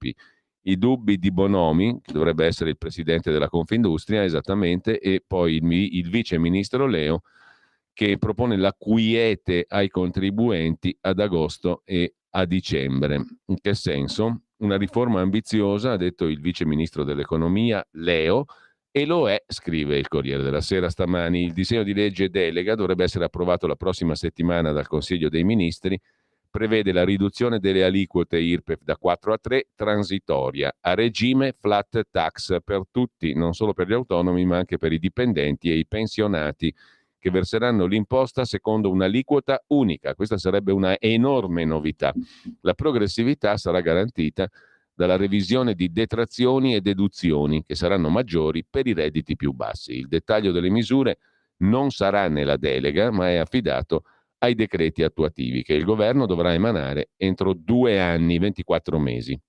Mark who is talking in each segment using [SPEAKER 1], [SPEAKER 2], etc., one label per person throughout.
[SPEAKER 1] gruppi. I dubbi di Bonomi, che dovrebbe essere il presidente della Confindustria, esattamente, e poi il vice ministro Leo, che propone la quiete ai contribuenti ad agosto e a dicembre. In che senso? Una riforma ambiziosa, ha detto il vice ministro dell'economia Leo, e lo è, scrive il Corriere della Sera stamani. Il disegno di legge delega dovrebbe essere approvato la prossima settimana dal Consiglio dei Ministri. Prevede la riduzione delle aliquote IRPEF da 4 a 3, transitoria, a regime flat tax per tutti, non solo per gli autonomi ma anche per i dipendenti e i pensionati, che verseranno l'imposta secondo un'aliquota unica. Questa sarebbe una enorme novità. La progressività sarà garantita dalla revisione di detrazioni e deduzioni, che saranno maggiori per i redditi più bassi. Il dettaglio delle misure non sarà nella delega, ma è affidato ai decreti attuativi che il governo dovrà emanare entro 2 anni, 24 mesi.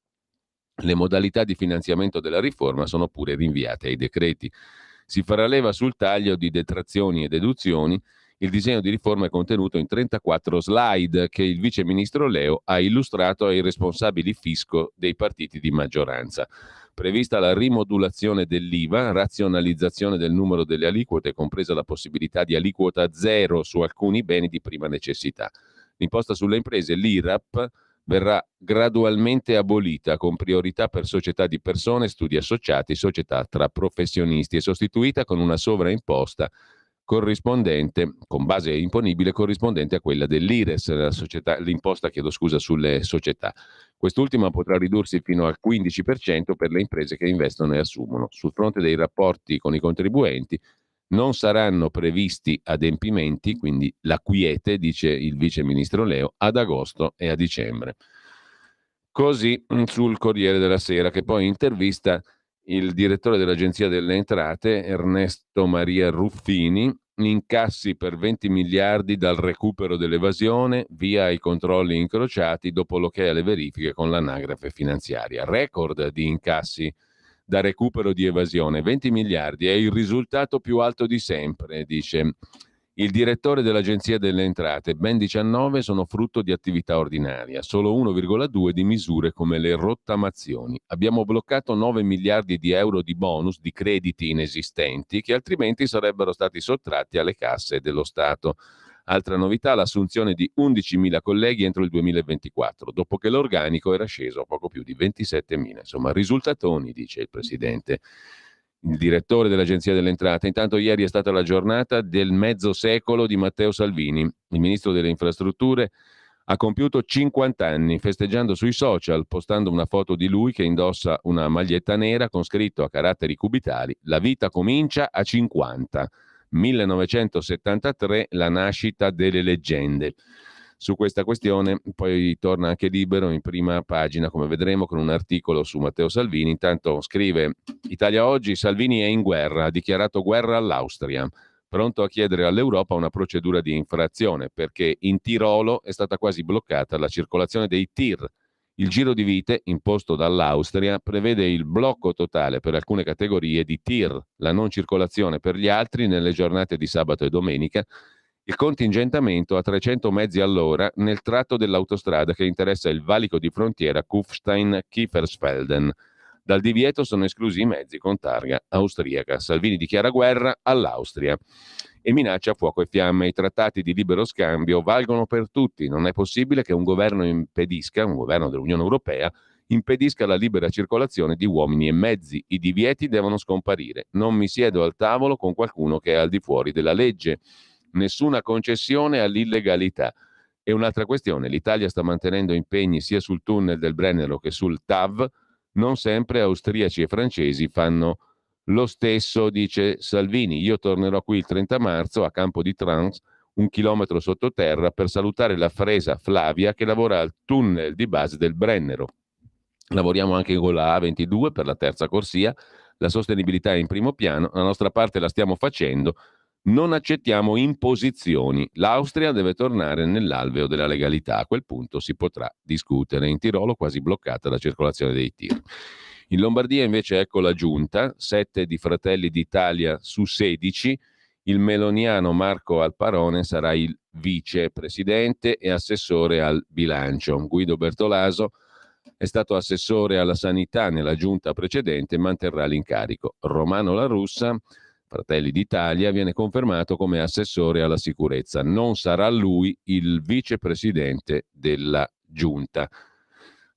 [SPEAKER 1] Le modalità di finanziamento della riforma sono pure rinviate ai decreti. Si farà leva sul taglio di detrazioni e deduzioni. Il disegno di riforma è contenuto in 34 slide che il vice ministro Leo ha illustrato ai responsabili fisco dei partiti di maggioranza. Prevista la rimodulazione dell'IVA, razionalizzazione del numero delle aliquote, compresa la possibilità di aliquota zero su alcuni beni di prima necessità. L'imposta sulle imprese, l'IRAP, verrà gradualmente abolita con priorità per società di persone, studi associati, società tra professionisti, e sostituita con una sovraimposta corrispondente, con base imponibile corrispondente a quella dell'IRES, l'imposta sulle società. Quest'ultima potrà ridursi fino al 15% per le imprese che investono e assumono. Sul fronte dei rapporti con i contribuenti non saranno previsti adempimenti, quindi la quiete, dice il vice ministro Leo, ad agosto e a dicembre. Così sul Corriere della Sera, che poi intervista il direttore dell'Agenzia delle Entrate, Ernesto Maria Ruffini. Incassi per 20 miliardi dal recupero dell'evasione, via i controlli incrociati dopo l'ok alle verifiche con l'anagrafe finanziaria. Record di incassi da recupero di evasione, 20 miliardi, è il risultato più alto di sempre, dice il direttore dell'Agenzia delle Entrate. Ben 19 sono frutto di attività ordinaria, solo 1,2 di misure come le rottamazioni. Abbiamo bloccato 9 miliardi di euro di bonus di crediti inesistenti che altrimenti sarebbero stati sottratti alle casse dello Stato. Altra novità, l'assunzione di 11.000 colleghi entro il 2024, dopo che l'organico era sceso a poco più di 27.000. Insomma, risultatoni, dice il presidente. Il direttore dell'Agenzia delle Entrate. Intanto ieri è stata la giornata del mezzo secolo di Matteo Salvini. Il ministro delle Infrastrutture ha compiuto 50 anni, festeggiando sui social, postando una foto di lui che indossa una maglietta nera con scritto a caratteri cubitali: la vita comincia a 50. 1973, la nascita delle leggende. Su questa questione poi torna anche Libero in prima pagina, come vedremo, con un articolo su Matteo Salvini. Intanto scrive: Italia Oggi, Salvini è in guerra, ha dichiarato guerra all'Austria, pronto a chiedere all'Europa una procedura di infrazione perché in Tirolo è stata quasi bloccata la circolazione dei tir. Il giro di vite imposto dall'Austria prevede il blocco totale per alcune categorie di tir, la non circolazione per gli altri nelle giornate di sabato e domenica, il contingentamento a 300 mezzi all'ora nel tratto dell'autostrada che interessa il valico di frontiera Kufstein-Kiefersfelden. Dal divieto sono esclusi i mezzi con targa austriaca. Salvini dichiara guerra all'Austria e minaccia fuoco e fiamme. I trattati di libero scambio valgono per tutti. Non è possibile che un governo dell'Unione Europea, impedisca la libera circolazione di uomini e mezzi. I divieti devono scomparire. Non mi siedo al tavolo con qualcuno che è al di fuori della legge. Nessuna concessione all'illegalità. E un'altra questione: l'Italia sta mantenendo impegni sia sul tunnel del Brennero che sul TAV. Non sempre austriaci e francesi fanno lo stesso, dice Salvini. Io tornerò qui il 30 marzo a Campo di Trans, 1 chilometro sottoterra, per salutare la fresa Flavia che lavora al tunnel di base del Brennero. Lavoriamo anche con la A22 per la terza corsia. La sostenibilità è in primo piano, la nostra parte la stiamo facendo. Non accettiamo imposizioni. L'Austria deve tornare nell'alveo della legalità. A quel punto si potrà discutere. In Tirolo quasi bloccata la circolazione dei tir. In Lombardia invece ecco la giunta, 7 di Fratelli d'Italia su 16. Il meloniano Marco Alparone sarà il vicepresidente e assessore al bilancio. Guido Bertolaso è stato assessore alla sanità nella giunta precedente e manterrà l'incarico. Romano La Russa, Fratelli d'Italia, viene confermato come assessore alla sicurezza. Non sarà lui il vicepresidente della giunta.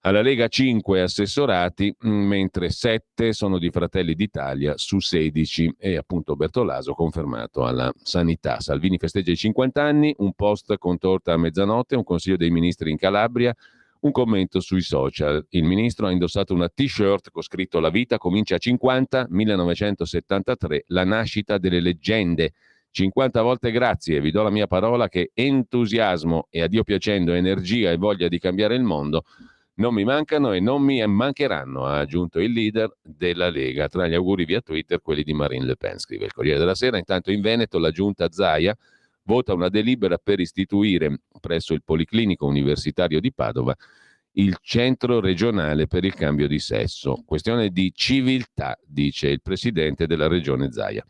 [SPEAKER 1] Alla Lega 5 assessorati, mentre 7 sono di Fratelli d'Italia su 16 e appunto Bertolaso confermato alla sanità. Salvini festeggia i 50 anni, un post con torta a mezzanotte, un consiglio dei ministri in Calabria, un commento sui social. Il ministro ha indossato una t-shirt con scritto "La vita comincia a 50, 1973, la nascita delle leggende. 50 volte grazie, vi do la mia parola che entusiasmo e a Dio piacendo energia e voglia di cambiare il mondo non mi mancano e non mi mancheranno", ha aggiunto il leader della Lega. Tra gli auguri via Twitter quelli di Marine Le Pen, scrive il Corriere della Sera. Intanto in Veneto la giunta Zaia vota una delibera per istituire presso il Policlinico Universitario di Padova il centro regionale per il cambio di sesso. Questione di civiltà, dice il presidente della regione Zaia.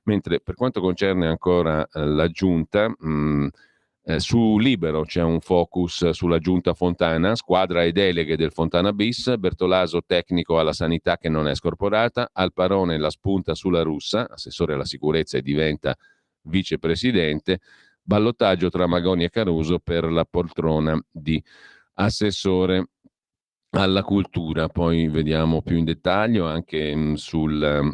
[SPEAKER 1] Mentre per quanto concerne ancora la giunta, su Libero c'è un focus sulla giunta Fontana, squadra e deleghe del Fontana bis, Bertolaso tecnico alla sanità che non è scorporata, Alparone la spunta sulla Russa, assessore alla sicurezza e diventa vicepresidente, ballottaggio tra Magoni e Caruso per la poltrona di assessore alla cultura. Poi vediamo più in dettaglio anche sul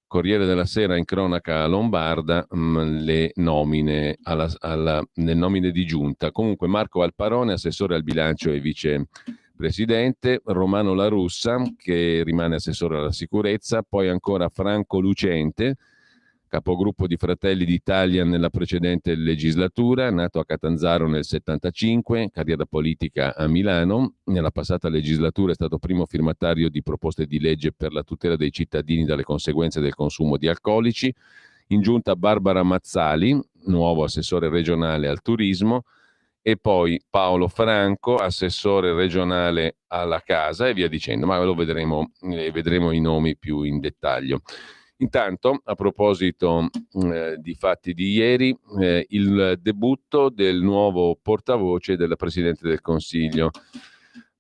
[SPEAKER 1] Corriere della Sera in cronaca lombarda le nomine le nomine di giunta. Comunque Marco Alparone, assessore al bilancio e vicepresidente, Romano La Russa che rimane assessore alla sicurezza, poi ancora Franco Lucente, capogruppo di Fratelli d'Italia nella precedente legislatura, nato a Catanzaro nel 75, carriera politica a Milano. Nella passata legislatura è stato primo firmatario di proposte di legge per la tutela dei cittadini dalle conseguenze del consumo di alcolici. In giunta Barbara Mazzali, nuovo assessore regionale al turismo, e poi Paolo Franco, assessore regionale alla casa e via dicendo, ma lo vedremo i nomi più in dettaglio. Intanto, a proposito di fatti di ieri, il debutto del nuovo portavoce del Presidente del Consiglio,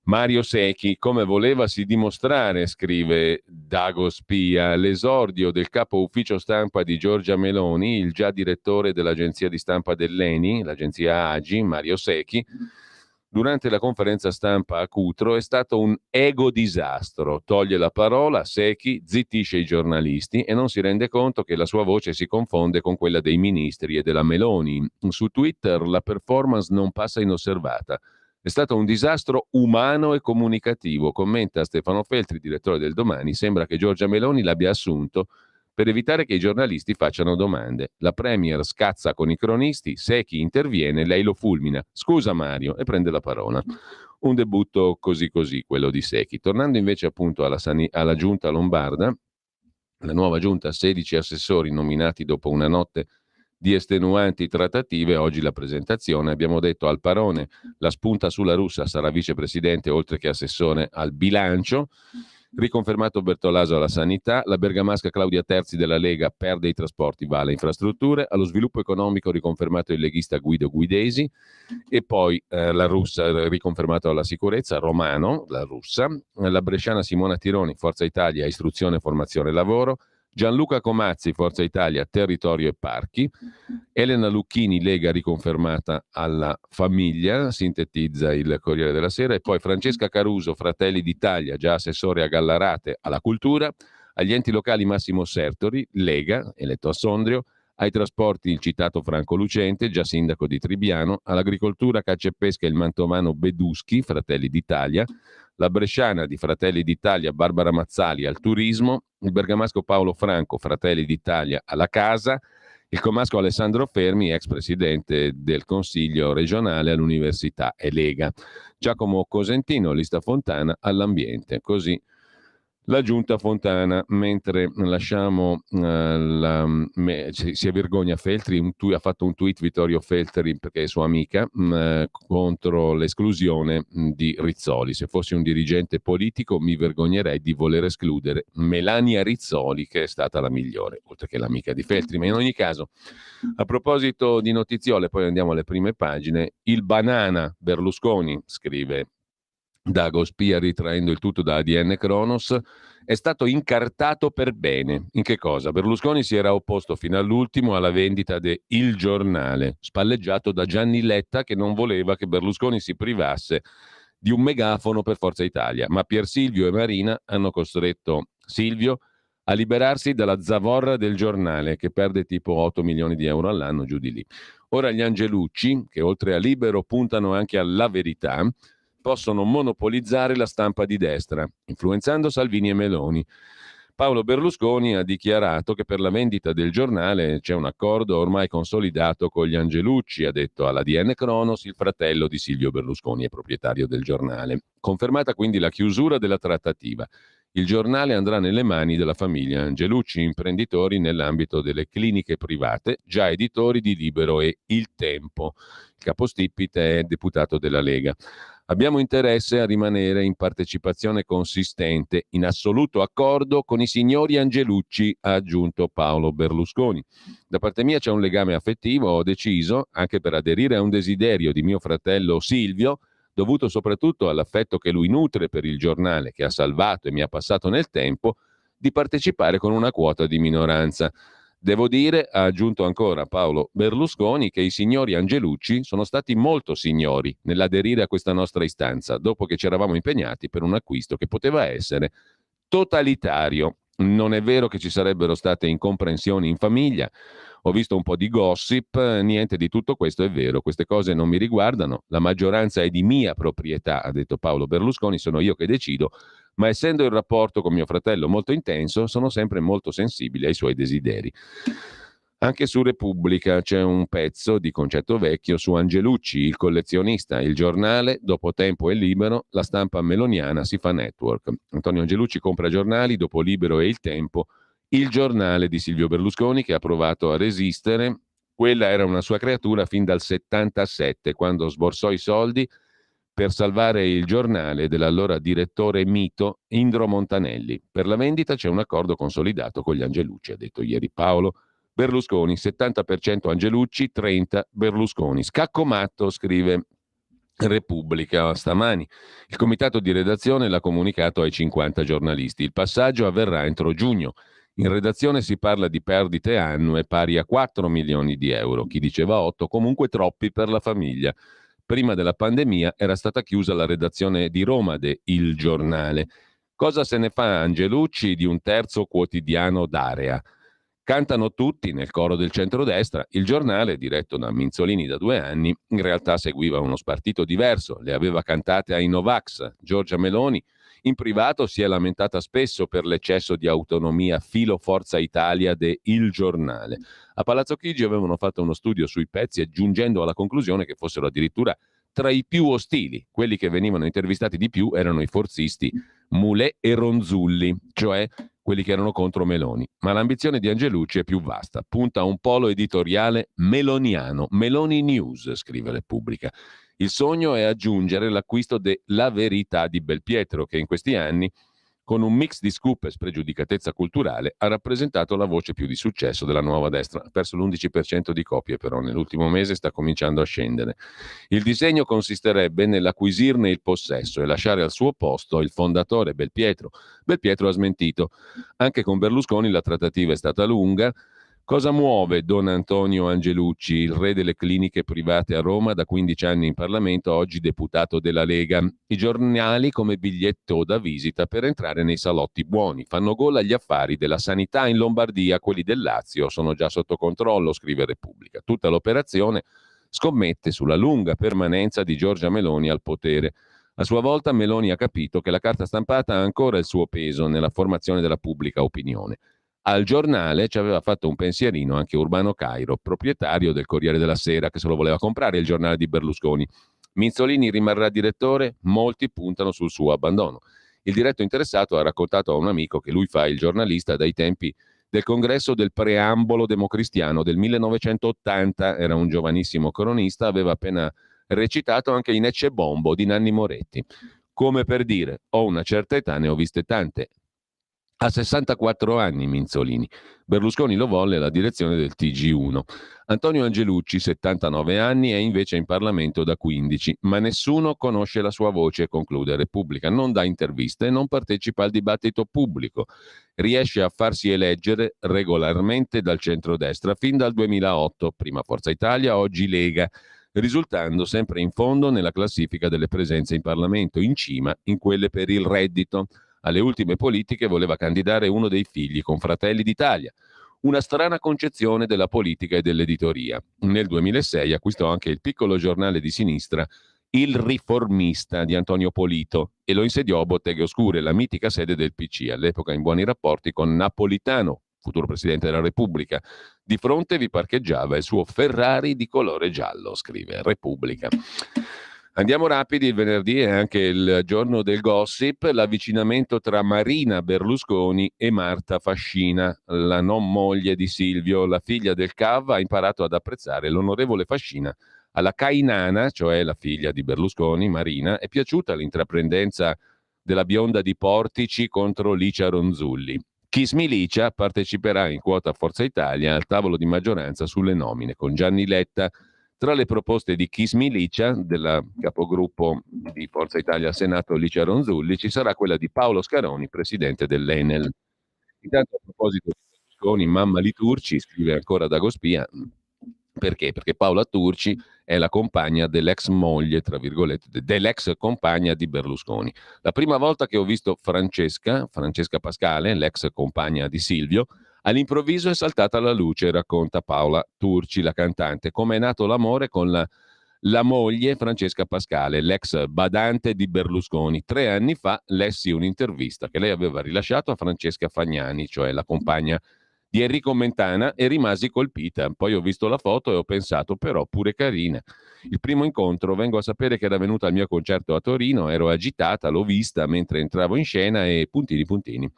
[SPEAKER 1] Mario Secchi, come volevasi dimostrare, scrive Dago Spia, l'esordio del capo ufficio stampa di Giorgia Meloni, il già direttore dell'agenzia di stampa dell'ENI, l'agenzia AGI, Mario Secchi, durante la conferenza stampa a Cutro è stato un ego disastro. Toglie la parola, Secchi zittisce i giornalisti e non si rende conto che la sua voce si confonde con quella dei ministri e della Meloni. Su Twitter la performance non passa inosservata. È stato un disastro umano e comunicativo, commenta Stefano Feltri, direttore del Domani. Sembra che Giorgia Meloni l'abbia assunto per evitare che i giornalisti facciano domande. La Premier scazza con i cronisti, Secchi interviene, lei lo fulmina. Scusa Mario, e prende la parola. Un debutto così così, quello di Secchi. Tornando invece appunto alla giunta lombarda, la nuova giunta, 16 assessori nominati dopo una notte di estenuanti trattative, oggi la presentazione. Abbiamo detto Alparone, la spunta sulla Russa, sarà vicepresidente oltre che assessore al bilancio. Riconfermato Bertolaso alla sanità, la bergamasca Claudia Terzi della Lega perde i trasporti, va alle infrastrutture, allo sviluppo economico riconfermato il leghista Guido Guidesi e poi la Russa riconfermato alla sicurezza, Romano, la Russa, la bresciana Simona Tironi, Forza Italia, istruzione, formazione e lavoro, Gianluca Comazzi, Forza Italia, territorio e parchi, Elena Lucchini, Lega riconfermata alla famiglia, sintetizza il Corriere della Sera, e poi Francesca Caruso, Fratelli d'Italia, già assessore a Gallarate, alla cultura, agli enti locali Massimo Sertori, Lega, eletto a Sondrio, ai trasporti il citato Franco Lucente, già sindaco di Tribbiano, all'agricoltura, caccia e pesca il mantovano Beduschi, Fratelli d'Italia, la bresciana di Fratelli d'Italia Barbara Mazzali al turismo, il bergamasco Paolo Franco, Fratelli d'Italia alla casa, il comasco Alessandro Fermi, ex presidente del Consiglio regionale all'Università e Lega, Giacomo Cosentino, lista Fontana all'ambiente. Così la giunta Fontana, mentre lasciamo si vergogna Feltri, ha fatto un tweet Vittorio Feltri perché è sua amica contro l'esclusione di Rizzoli. Se fossi un dirigente politico mi vergognerei di voler escludere Melania Rizzoli, che è stata la migliore, oltre che l'amica di Feltri. Ma in ogni caso, a proposito di notiziole, poi andiamo alle prime pagine, il banana Berlusconi, scrive Dago Spia, ritraendo il tutto da ADN Kronos, è stato incartato per bene. In che cosa? Berlusconi si era opposto fino all'ultimo alla vendita de Il Giornale, spalleggiato da Gianni Letta, che non voleva che Berlusconi si privasse di un megafono per Forza Italia. Ma Pier Silvio e Marina hanno costretto Silvio a liberarsi dalla zavorra del Giornale, che perde tipo 8 milioni di euro all'anno, giù di lì. Ora gli Angelucci, che oltre a Libero puntano anche alla verità, possono monopolizzare la stampa di destra, influenzando Salvini e Meloni. Paolo Berlusconi ha dichiarato che per la vendita del giornale c'è un accordo ormai consolidato con gli Angelucci, ha detto alla DN Kronos il fratello di Silvio Berlusconi e proprietario del giornale. Confermata quindi la chiusura della trattativa. Il giornale andrà nelle mani della famiglia Angelucci, imprenditori nell'ambito delle cliniche private, già editori di Libero e Il Tempo. Il capostipite è deputato della Lega. Abbiamo interesse a rimanere in partecipazione consistente, in assoluto accordo con i signori Angelucci, ha aggiunto Paolo Berlusconi. Da parte mia c'è un legame affettivo, ho deciso, anche per aderire a un desiderio di mio fratello Silvio, dovuto soprattutto all'affetto che lui nutre per il giornale che ha salvato e mi ha passato nel tempo, di partecipare con una quota di minoranza. Devo dire, ha aggiunto ancora Paolo Berlusconi, che i signori Angelucci sono stati molto signori nell'aderire a questa nostra istanza, dopo che ci eravamo impegnati per un acquisto che poteva essere totalitario. Non è vero che ci sarebbero state incomprensioni in famiglia, ho visto un po' di gossip, niente di tutto questo è vero, queste cose non mi riguardano, la maggioranza è di mia proprietà, ha detto Paolo Berlusconi, sono io che decido, ma essendo il rapporto con mio fratello molto intenso, sono sempre molto sensibile ai suoi desideri. Anche su Repubblica c'è un pezzo di Concetto Vecchio su Angelucci, il collezionista, il giornale, dopo Tempo e Libero, la stampa meloniana si fa network. Antonio Angelucci compra giornali, dopo Libero e Il Tempo, il giornale di Silvio Berlusconi che ha provato a resistere. Quella era una sua creatura fin dal 77, quando sborsò i soldi per salvare il giornale dell'allora direttore mito Indro Montanelli. Per la vendita c'è un accordo consolidato con gli Angelucci, ha detto ieri Paolo Berlusconi, 70% Angelucci, 30% Berlusconi. Scacco matto, scrive Repubblica stamani. Il comitato di redazione l'ha comunicato ai 50 giornalisti. Il passaggio avverrà entro giugno. In redazione si parla di perdite annue pari a 4 milioni di euro. Chi diceva 8, comunque troppi per la famiglia. Prima della pandemia era stata chiusa la redazione di Roma de Il Giornale. Cosa se ne fa Angelucci di un terzo quotidiano d'area? Cantano tutti nel coro del centrodestra. Il giornale, diretto da Minzolini da 2 anni, in realtà seguiva uno spartito diverso, le aveva cantate ai Novax. Giorgia Meloni in privato si è lamentata spesso per l'eccesso di autonomia filo Forza Italia de Il Giornale. A Palazzo Chigi avevano fatto uno studio sui pezzi giungendo alla conclusione che fossero addirittura tra i più ostili. Quelli che venivano intervistati di più erano i forzisti Mulè e Ronzulli, cioè quelli che erano contro Meloni. Ma l'ambizione di Angelucci è più vasta, punta a un polo editoriale meloniano, Meloni News, scrive Repubblica. Il sogno è aggiungere l'acquisto de La Verità di Belpietro, che in questi anni, con un mix di scoop e spregiudicatezza culturale, ha rappresentato la voce più di successo della nuova destra. Ha perso l'11% di copie, però nell'ultimo mese sta cominciando a scendere. Il disegno consisterebbe nell'acquisirne il possesso e lasciare al suo posto il fondatore Belpietro. Belpietro ha smentito. Anche con Berlusconi la trattativa è stata lunga. Cosa muove Don Antonio Angelucci, il re delle cliniche private a Roma, da 15 anni in Parlamento, oggi deputato della Lega? I giornali come biglietto da visita per entrare nei salotti buoni. Fanno gola agli affari della sanità in Lombardia, quelli del Lazio sono già sotto controllo, scrive Repubblica. Tutta l'operazione scommette sulla lunga permanenza di Giorgia Meloni al potere. A sua volta Meloni ha capito che la carta stampata ha ancora il suo peso nella formazione della pubblica opinione. Al giornale ci aveva fatto un pensierino anche Urbano Cairo, proprietario del Corriere della Sera, che se lo voleva comprare il giornale di Berlusconi. Minzolini rimarrà direttore? Molti puntano sul suo abbandono. Il diretto interessato ha raccontato a un amico che lui fa il giornalista dai tempi del congresso del preambolo democristiano del 1980, era un giovanissimo cronista, aveva appena recitato anche in Ecce Bombo di Nanni Moretti. Come per dire, ho una certa età, ne ho viste tante. A 64 anni Minzolini. Berlusconi lo volle alla direzione del TG1. Antonio Angelucci, 79 anni, è invece in Parlamento da 15, ma nessuno conosce la sua voce, conclude Repubblica. Non dà interviste e non partecipa al dibattito pubblico. Riesce a farsi eleggere regolarmente dal centrodestra fin dal 2008, prima Forza Italia, oggi Lega, risultando sempre in fondo nella classifica delle presenze in Parlamento, in cima in quelle per il reddito. Alle ultime politiche voleva candidare uno dei figli con Fratelli d'Italia. Una strana concezione della politica e dell'editoria. Nel 2006 acquistò anche il piccolo giornale di sinistra Il Riformista di Antonio Polito e lo insediò a Botteghe Oscure, la mitica sede del PC, all'epoca in buoni rapporti con Napolitano, futuro Presidente della Repubblica. Di fronte vi parcheggiava il suo Ferrari di colore giallo, scrive Repubblica. Andiamo rapidi, il venerdì è anche il giorno del gossip, l'avvicinamento tra Marina Berlusconi e Marta Fascina, la non moglie di Silvio. La figlia del CAV ha imparato ad apprezzare l'onorevole Fascina. Alla Cainana, cioè la figlia di Berlusconi, Marina, è piaciuta l'intraprendenza della bionda di Portici contro Licia Ronzulli. Chismi Licia parteciperà in quota Forza Italia al tavolo di maggioranza sulle nomine con Gianni Letta. Tra le proposte di Chismi Licia, della capogruppo di Forza Italia al Senato Licia Ronzulli, ci sarà quella di Paolo Scaroni, presidente dell'Enel. Intanto, a proposito di Berlusconi, mamma Liturci, scrive ancora Dagospia, perché? Perché Paola Turci è la compagna dell'ex moglie, tra virgolette, dell'ex compagna di Berlusconi. La prima volta che ho visto Francesca Pascale, l'ex compagna di Silvio, all'improvviso è saltata la luce, racconta Paola Turci, la cantante. Come è nato l'amore con la moglie Francesca Pascale, l'ex badante di Berlusconi. 3 anni fa lessi un'intervista che lei aveva rilasciato a Francesca Fagnani, cioè la compagna di Enrico Mentana, e rimasi colpita. Poi ho visto la foto e ho pensato, però pure carina. Il primo incontro, vengo a sapere che era venuta al mio concerto a Torino, ero agitata, l'ho vista mentre entravo in scena e puntini puntini.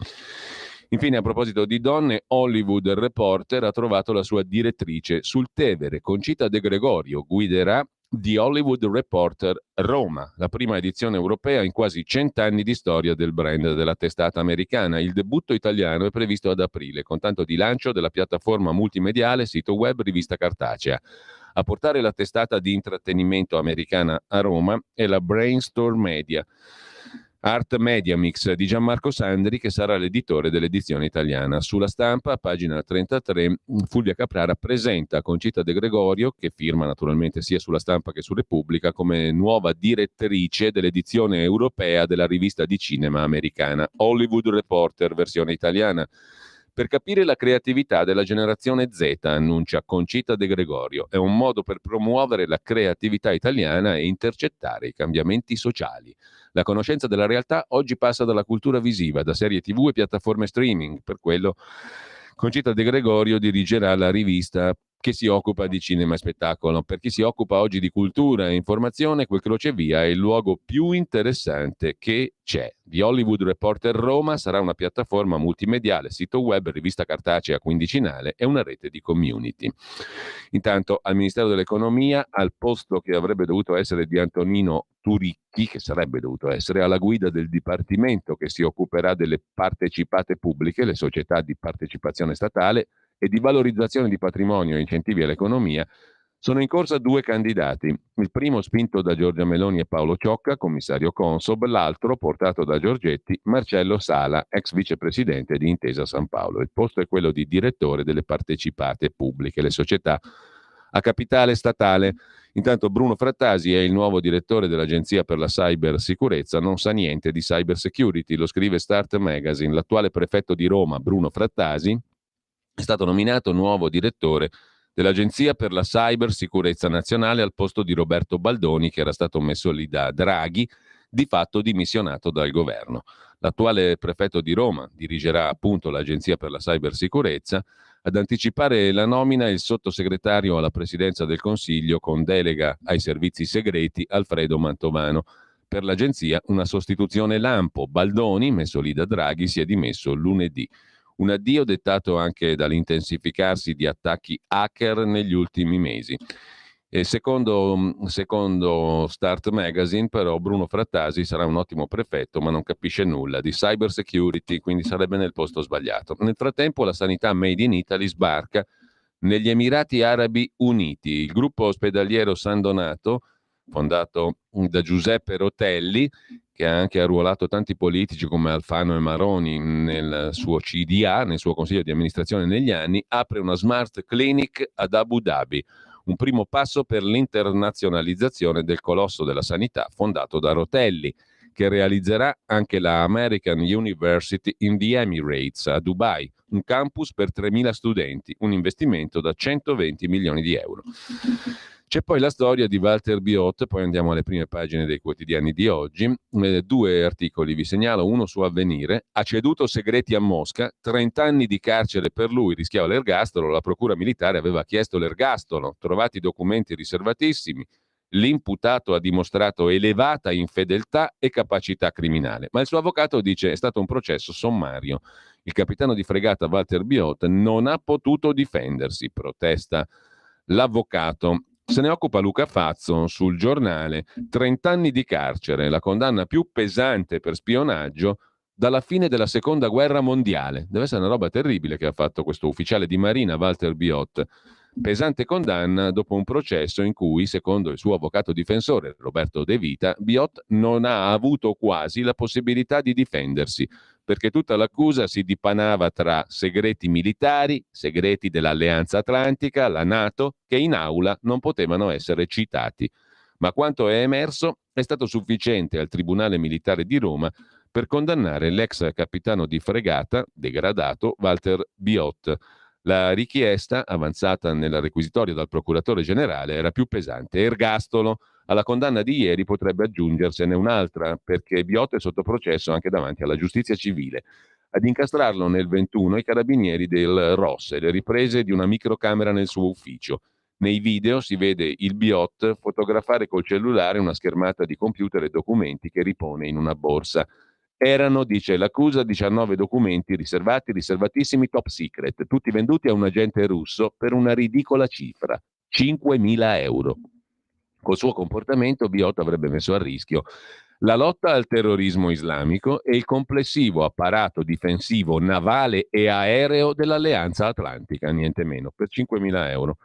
[SPEAKER 1] Infine, a proposito di donne, Hollywood Reporter ha trovato la sua direttrice sul Tevere. Conchita De Gregorio guiderà The Hollywood Reporter Roma, la prima edizione europea in quasi 100 anni di storia del brand della testata americana. Il debutto italiano è previsto ad aprile, con tanto di lancio della piattaforma multimediale, sito web, rivista cartacea. A portare la testata di intrattenimento americana a Roma è la Brainstorm Media. Art Media Mix di Gianmarco Sandri, che sarà l'editore dell'edizione italiana. Sulla Stampa, pagina 33, Fulvia Caprara presenta Conchita De Gregorio, che firma naturalmente sia sulla Stampa che su Repubblica, come nuova direttrice dell'edizione europea della rivista di cinema americana Hollywood Reporter, versione italiana. Per capire la creatività della generazione Z, annuncia Conchita De Gregorio, è un modo per promuovere la creatività italiana e intercettare i cambiamenti sociali. La conoscenza della realtà oggi passa dalla cultura visiva, da serie TV e piattaforme streaming. Per quello Conchita De Gregorio dirigerà la rivista che si occupa di cinema e spettacolo. Per chi si occupa oggi di cultura e informazione, quel crocevia è il luogo più interessante che c'è. The Hollywood Reporter Roma sarà una piattaforma multimediale, sito web, rivista cartacea quindicinale e una rete di community. Intanto al Ministero dell'Economia, al posto che avrebbe dovuto essere di Antonino Turicchi, che sarebbe dovuto essere alla guida del dipartimento che si occuperà delle partecipate pubbliche, le società di partecipazione statale, e di valorizzazione di patrimonio e incentivi all'economia, sono in corsa 2 candidati. Il primo spinto da Giorgia Meloni e Paolo Ciocca, commissario Consob, l'altro portato da Giorgetti, Marcello Sala, ex vicepresidente di Intesa San Paolo. Il posto è quello di direttore delle partecipate pubbliche, le società a capitale statale. Intanto Bruno Frattasi è il nuovo direttore dell'Agenzia per la Cybersicurezza, non sa niente di cyber security, lo scrive Start Magazine. L'attuale prefetto di Roma, Bruno Frattasi, è stato nominato nuovo direttore dell'Agenzia per la Cybersicurezza Nazionale al posto di Roberto Baldoni, che era stato messo lì da Draghi, di fatto dimissionato dal governo. L'attuale prefetto di Roma dirigerà appunto l'Agenzia per la Cybersicurezza. Ad anticipare la nomina il sottosegretario alla Presidenza del Consiglio con delega ai servizi segreti Alfredo Mantovano. Per l'Agenzia una sostituzione lampo. Baldoni, messo lì da Draghi, si è dimesso lunedì. Un addio dettato anche dall'intensificarsi di attacchi hacker negli ultimi mesi. E secondo Start Magazine, però, Bruno Frattasi sarà un ottimo prefetto, ma non capisce nulla di cyber security, quindi sarebbe nel posto sbagliato. Nel frattempo la sanità made in Italy sbarca negli Emirati Arabi Uniti. Il gruppo ospedaliero San Donato, fondato da Giuseppe Rotelli, che ha anche arruolato tanti politici come Alfano e Maroni nel suo CDA, nel suo consiglio di amministrazione negli anni, apre una smart clinic ad Abu Dhabi, un primo passo per l'internazionalizzazione del colosso della sanità fondato da Rotelli, che realizzerà anche la American University in the Emirates a Dubai, un campus per 3.000 studenti, un investimento da 120 milioni di euro. C'è poi la storia di Walter Biot, poi andiamo alle prime pagine dei quotidiani di oggi. 2 articoli vi segnalo, uno su Avvenire. Ha ceduto segreti a Mosca, 30 anni di carcere per lui, rischiava l'ergastolo, la procura militare aveva chiesto l'ergastolo, trovati documenti riservatissimi, l'imputato ha dimostrato elevata infedeltà e capacità criminale, ma il suo avvocato dice è stato un processo sommario. Il capitano di fregata Walter Biot non ha potuto difendersi, protesta l'avvocato. Se ne occupa Luca Fazzo sul Giornale. 30 anni di carcere, la condanna più pesante per spionaggio dalla fine della seconda guerra mondiale. Deve essere una roba terribile che ha fatto questo ufficiale di marina Walter Biot. Pesante condanna dopo un processo in cui, secondo il suo avvocato difensore Roberto De Vita, Biot non ha avuto quasi la possibilità di difendersi, perché tutta l'accusa si dipanava tra segreti militari, segreti dell'Alleanza Atlantica, la NATO, che in aula non potevano essere citati. Ma quanto è emerso è stato sufficiente al Tribunale Militare di Roma per condannare l'ex capitano di fregata, degradato, Walter Biot. La richiesta, avanzata nella requisitoria dal procuratore generale, era più pesante. Ergastolo. Alla condanna di ieri potrebbe aggiungersene un'altra, perché Biot è sotto processo anche davanti alla giustizia civile. Ad incastrarlo nel 21 i carabinieri del ROS e le riprese di una microcamera nel suo ufficio. Nei video si vede il Biot fotografare col cellulare una schermata di computer e documenti che ripone in una borsa. Erano, dice l'accusa, 19 documenti riservati, riservatissimi, top secret, tutti venduti a un agente russo per una ridicola cifra, 5.000 euro. Col suo comportamento Biot avrebbe messo a rischio la lotta al terrorismo islamico e il complessivo apparato difensivo navale e aereo dell'Alleanza Atlantica, niente meno, per 5.000 euro.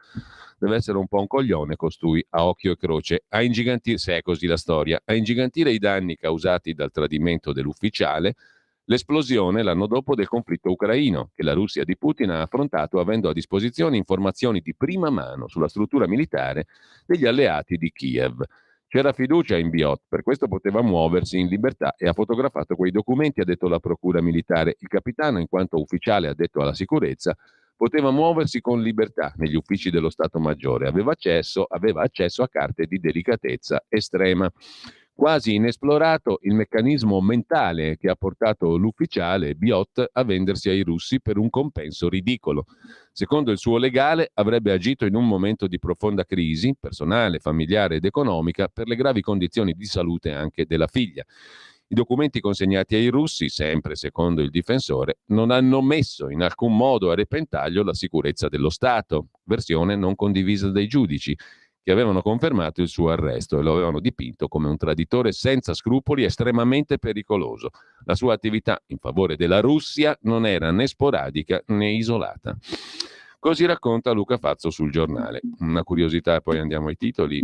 [SPEAKER 1] Deve essere un po' un coglione costui, a occhio e croce, a ingigantire, se è così la storia, a ingigantire i danni causati dal tradimento dell'ufficiale, l'esplosione l'anno dopo del conflitto ucraino, che la Russia di Putin ha affrontato avendo a disposizione informazioni di prima mano sulla struttura militare degli alleati di Kiev. C'era fiducia in Biot, per questo poteva muoversi in libertà e ha fotografato quei documenti, ha detto la procura militare. Il capitano, in quanto ufficiale addetto alla sicurezza, poteva muoversi con libertà negli uffici dello Stato Maggiore, aveva accesso a carte di delicatezza estrema. Quasi inesplorato il meccanismo mentale che ha portato l'ufficiale Biot a vendersi ai russi per un compenso ridicolo. Secondo il suo legale, avrebbe agito in un momento di profonda crisi personale, familiare ed economica per le gravi condizioni di salute anche della figlia. I documenti consegnati ai russi, sempre secondo il difensore, non hanno messo in alcun modo a repentaglio la sicurezza dello Stato, versione non condivisa dai giudici, che avevano confermato il suo arresto e lo avevano dipinto come un traditore senza scrupoli estremamente pericoloso. La sua attività in favore della Russia non era né sporadica né isolata. Così racconta Luca Fazzo sul Giornale. Una curiosità, poi andiamo ai titoli.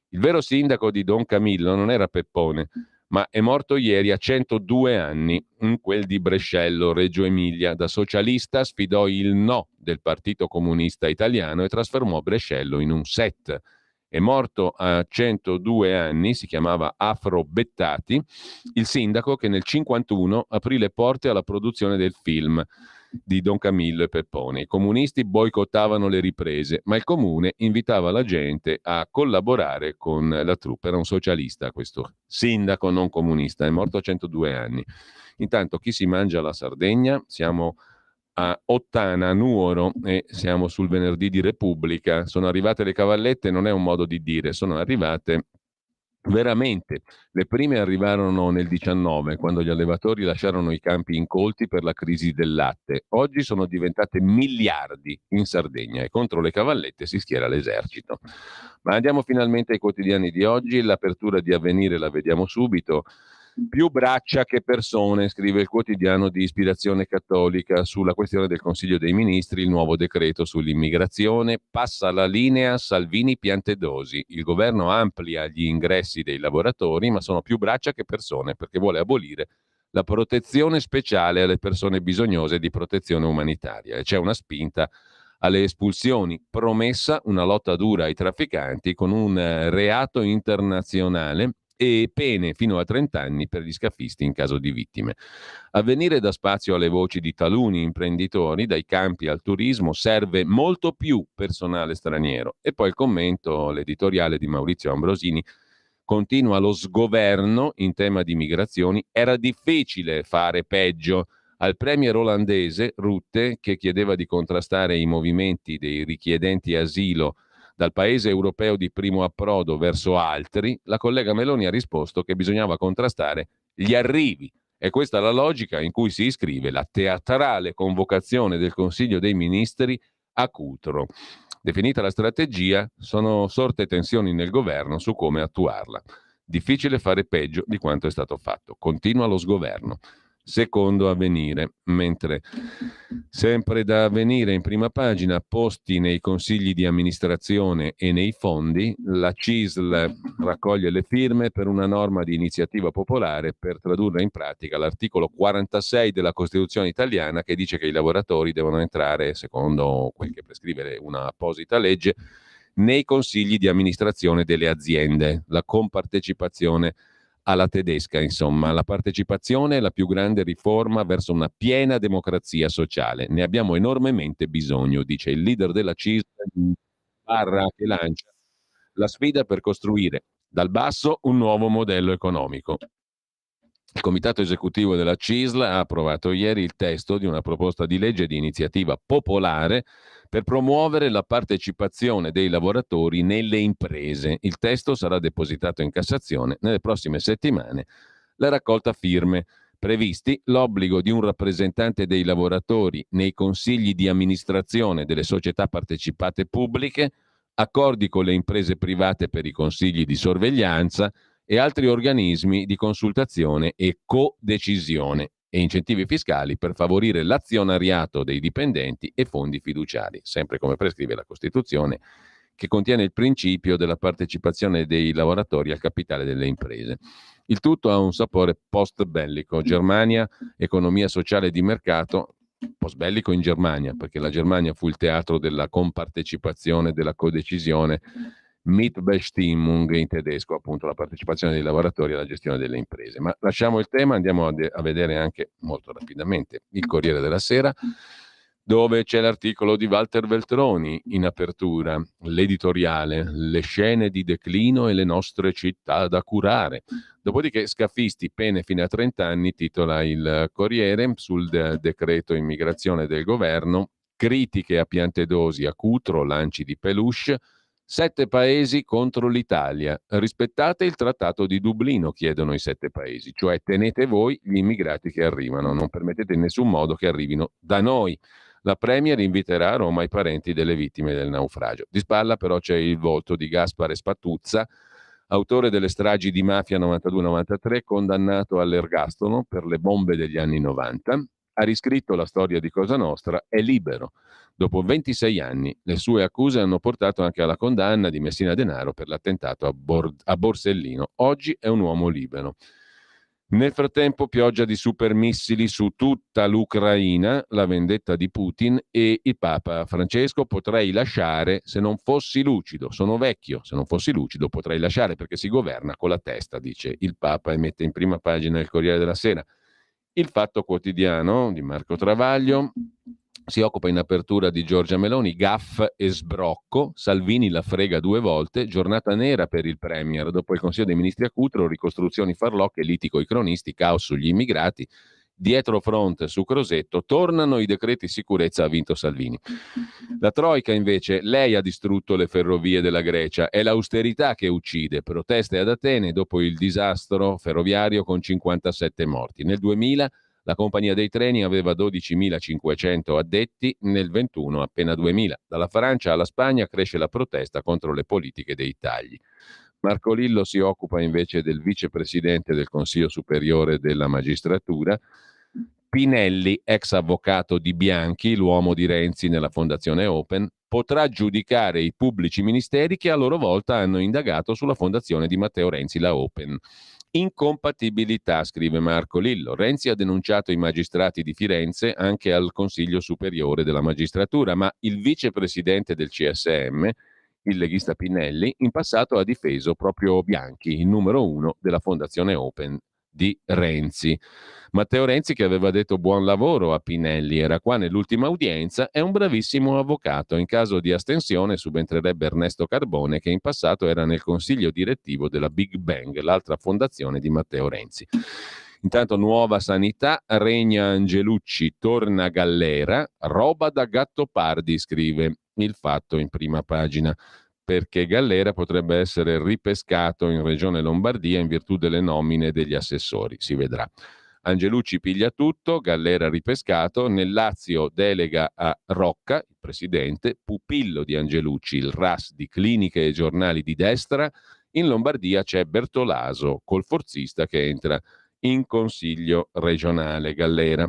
[SPEAKER 1] Il vero sindaco di Don Camillo non era Peppone, ma è morto ieri a 102 anni, in quel di Brescello, Reggio Emilia. Da socialista sfidò il no del Partito Comunista Italiano e trasformò Brescello in un set. È morto a 102 anni, si chiamava Afro Bettati, il sindaco che nel 1951 aprì le porte alla produzione del film di Don Camillo e Peppone. I comunisti boicottavano le riprese, ma il comune invitava la gente a collaborare con la troupe. Era un socialista questo sindaco non comunista, è morto a 102 anni. Intanto chi si mangia la Sardegna? Siamo a Ottana, Nuoro, e siamo sul venerdì di Repubblica. Sono arrivate le cavallette, non è un modo di dire, sono arrivate Veramente, le prime arrivarono nel 19, quando gli allevatori lasciarono i campi incolti per la crisi del latte. Oggi sono diventate miliardi in Sardegna e contro le cavallette si schiera l'esercito. Ma andiamo finalmente ai quotidiani di oggi. L'apertura di Avvenire la vediamo subito. Più braccia che persone, scrive il quotidiano di ispirazione cattolica sulla questione del Consiglio dei Ministri, il nuovo decreto sull'immigrazione, passa la linea Salvini-Piantedosi. Il governo amplia gli ingressi dei lavoratori, ma sono più braccia che persone perché vuole abolire la protezione speciale alle persone bisognose di protezione umanitaria e c'è una spinta alle espulsioni, promessa una lotta dura ai trafficanti con un reato internazionale e pene fino a 30 anni per gli scafisti in caso di vittime. Avvenire dà spazio alle voci di taluni imprenditori, dai campi al turismo, serve molto più personale straniero. E poi il commento, l'editoriale di Maurizio Ambrosini, continua lo sgoverno in tema di migrazioni, era difficile fare peggio. Al premier olandese Rutte, che chiedeva di contrastare i movimenti dei richiedenti asilo dal paese europeo di primo approdo verso altri, la collega Meloni ha risposto che bisognava contrastare gli arrivi. E questa è la logica in cui si iscrive la teatrale convocazione del Consiglio dei Ministri a Cutro. Definita la strategia, sono sorte tensioni nel governo su come attuarla. Difficile fare peggio di quanto è stato fatto. Continua lo sgoverno. Secondo Avvenire, mentre sempre da Avvenire in prima pagina, posti nei consigli di amministrazione e nei fondi, la CISL raccoglie le firme per una norma di iniziativa popolare per tradurre in pratica l'articolo 46 della Costituzione italiana che dice che i lavoratori devono entrare, secondo quel che prescrive una apposita legge, nei consigli di amministrazione delle aziende, la compartecipazione alla tedesca, insomma. La partecipazione è la più grande riforma verso una piena democrazia sociale. Ne abbiamo enormemente bisogno, dice il leader della CISL, Barra, che lancia la sfida per costruire dal basso un nuovo modello economico. Il comitato esecutivo della CISL ha approvato ieri il testo di una proposta di legge di iniziativa popolare per promuovere la partecipazione dei lavoratori nelle imprese. Il testo sarà depositato in Cassazione nelle prossime settimane. La raccolta firme previsti l'obbligo di un rappresentante dei lavoratori nei consigli di amministrazione delle società partecipate pubbliche, accordi con le imprese private per i consigli di sorveglianza e altri organismi di consultazione e codecisione e incentivi fiscali per favorire l'azionariato dei dipendenti e fondi fiduciari, sempre come prescrive la Costituzione, che contiene il principio della partecipazione dei lavoratori al capitale delle imprese. Il tutto ha un sapore post-bellico. Germania, economia sociale di mercato, post-bellico in Germania, perché la Germania fu il teatro della compartecipazione, della codecisione, Mitbestimmung in tedesco, appunto la partecipazione dei lavoratori alla gestione delle imprese. Ma lasciamo il tema, andiamo a vedere anche molto rapidamente il Corriere della Sera, dove c'è l'articolo di Walter Veltroni in apertura, l'editoriale, le scene di declino e le nostre città da curare. Dopodiché scafisti, pene fino a 30 anni, titola il Corriere sul decreto immigrazione del governo, critiche a Piantedosi, a Cutro, lanci di peluche. 7 paesi contro l'Italia. Rispettate il trattato di Dublino, chiedono i 7 paesi, cioè tenete voi gli immigrati che arrivano, non permettete in nessun modo che arrivino da noi. La Premier inviterà a Roma i parenti delle vittime del naufragio. Di spalla però c'è il volto di Gaspare Spatuzza, autore delle stragi di mafia 92-93, condannato all'ergastolo per le bombe degli anni 90. Ha riscritto la storia di Cosa Nostra, è libero. Dopo 26 anni, le sue accuse hanno portato anche alla condanna di Messina Denaro per l'attentato a Borsellino. Oggi è un uomo libero. Nel frattempo, pioggia di supermissili su tutta l'Ucraina, la vendetta di Putin e il Papa Francesco. Potrei lasciare se non fossi lucido. Sono vecchio, se non fossi lucido potrei lasciare perché si governa con la testa, dice il Papa e mette in prima pagina il Corriere della Sera. Il Fatto Quotidiano di Marco Travaglio si occupa in apertura di Giorgia Meloni, gaff e sbrocco, Salvini la frega 2 volte, giornata nera per il Premier, dopo il Consiglio dei Ministri a Cutro, ricostruzioni farlocche, litigo i cronisti, caos sugli immigrati, Dietro front su Crosetto tornano i decreti sicurezza, ha vinto Salvini. La Troica invece, lei ha distrutto le ferrovie della Grecia, è l'austerità che uccide, proteste ad Atene dopo il disastro ferroviario con 57 morti. Nel 2000 la compagnia dei treni aveva 12.500 addetti, nel 21 appena 2.000. Dalla Francia alla Spagna cresce la protesta contro le politiche dei tagli. Marco Lillo si occupa invece del vicepresidente del Consiglio Superiore della Magistratura. Pinelli, ex avvocato di Bianchi, l'uomo di Renzi nella Fondazione Open, potrà giudicare i pubblici ministeri che a loro volta hanno indagato sulla fondazione di Matteo Renzi, la Open. Incompatibilità, scrive Marco Lillo. Renzi ha denunciato i magistrati di Firenze anche al Consiglio Superiore della Magistratura, ma il vicepresidente del CSM, il leghista Pinelli, in passato ha difeso proprio Bianchi, il numero uno della Fondazione Open di Renzi. Matteo Renzi, che aveva detto buon lavoro a Pinelli, era qua nell'ultima udienza, è un bravissimo avvocato. In caso di astensione subentrerebbe Ernesto Carbone, che in passato era nel consiglio direttivo della Big Bang, l'altra fondazione di Matteo Renzi. Intanto nuova sanità, regna Angelucci, torna Gallera, roba da Gattopardi, scrive Il Fatto in prima pagina, perché Gallera potrebbe essere ripescato in Regione Lombardia in virtù delle nomine degli assessori, si vedrà. Angelucci piglia tutto, Gallera ripescato, nel Lazio delega a Rocca, il presidente, pupillo di Angelucci, il RAS di cliniche e giornali di destra, in Lombardia c'è Bertolaso col forzista che entra in consiglio regionale, Gallera.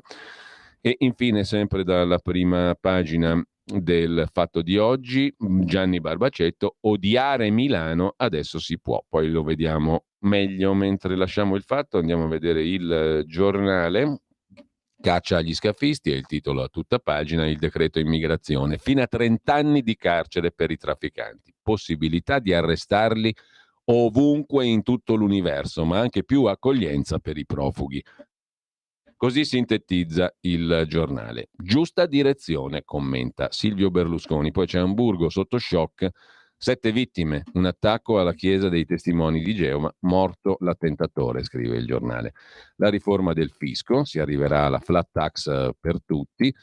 [SPEAKER 1] E infine, sempre dalla prima pagina del Fatto di oggi, Gianni Barbacetto, odiare Milano adesso si può, poi lo vediamo meglio. Mentre lasciamo il Fatto andiamo a vedere il Giornale. Caccia agli scafisti è il titolo a tutta pagina, il decreto immigrazione, fino a 30 anni di carcere per i trafficanti, possibilità di arrestarli ovunque in tutto l'universo, ma anche più accoglienza per i profughi. Così sintetizza il Giornale. Giusta direzione, commenta Silvio Berlusconi. Poi c'è Amburgo sotto shock, 7 vittime, un attacco alla chiesa dei testimoni di Geova, morto l'attentatore, scrive il Giornale. La riforma del fisco, si arriverà alla flat tax per tutti.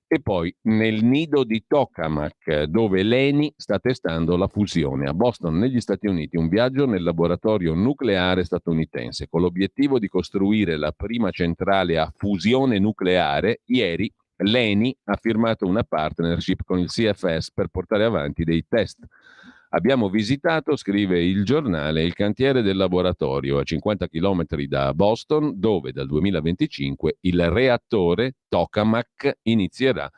[SPEAKER 1] E poi nel nido di Tokamak, dove l'ENI sta testando la fusione. A Boston, negli Stati Uniti, un viaggio nel laboratorio nucleare statunitense con l'obiettivo di costruire la prima centrale a fusione nucleare. Ieri l'ENI ha firmato una partnership con il CFS per portare avanti dei test. Abbiamo visitato, scrive il Giornale, il cantiere del laboratorio a 50 km da Boston, dove dal 2025 il reattore Tokamak inizierà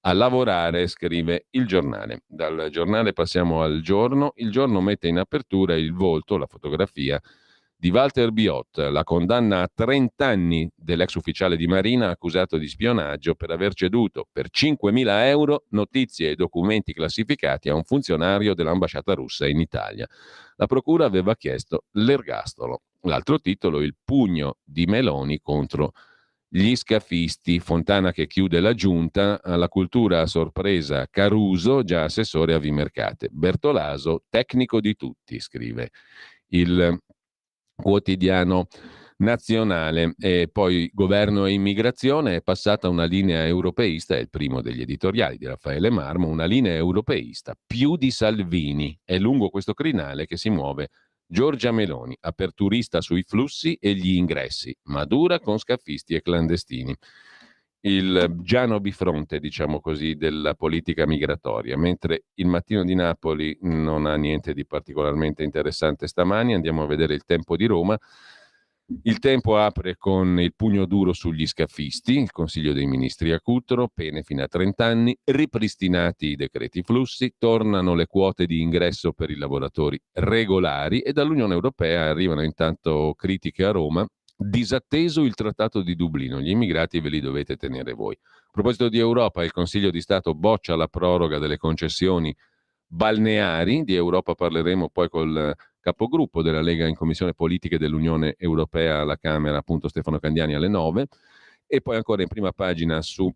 [SPEAKER 1] a lavorare, scrive il Giornale. Dal Giornale passiamo al Giorno. Il Giorno mette in apertura il volto, la fotografia di Walter Biot, la condanna a 30 anni dell'ex ufficiale di Marina accusato di spionaggio per aver ceduto per 5.000 euro notizie e documenti classificati a un funzionario dell'ambasciata russa in Italia. La procura aveva chiesto l'ergastolo. L'altro titolo, il pugno di Meloni contro gli scafisti, Fontana che chiude la giunta, alla cultura a sorpresa Caruso, già assessore a Vimercate. Bertolaso, tecnico di tutti, scrive il Quotidiano Nazionale. E poi governo e immigrazione, è passata una linea europeista, è il primo degli editoriali di Raffaele Marmo, una linea europeista più di Salvini. È lungo questo crinale che si muove Giorgia Meloni, aperturista sui flussi e gli ingressi, ma dura con scafisti e clandestini. Il Giano bifronte, diciamo così, della politica migratoria. Mentre il Mattino di Napoli non ha niente di particolarmente interessante stamani, andiamo a vedere il Tempo di Roma. Il Tempo apre con il pugno duro sugli scafisti, il Consiglio dei Ministri a Cutro, pene fino a 30 anni, ripristinati i decreti flussi, tornano le quote di ingresso per i lavoratori regolari e dall'Unione Europea arrivano intanto critiche a Roma. Disatteso il Trattato di Dublino, gli immigrati ve li dovete tenere voi. A proposito di Europa, il Consiglio di Stato boccia la proroga delle concessioni balneari. Di Europa parleremo poi col capogruppo della Lega in Commissione Politiche dell'Unione Europea alla Camera, appunto Stefano Candiani, alle 9. E poi ancora in prima pagina su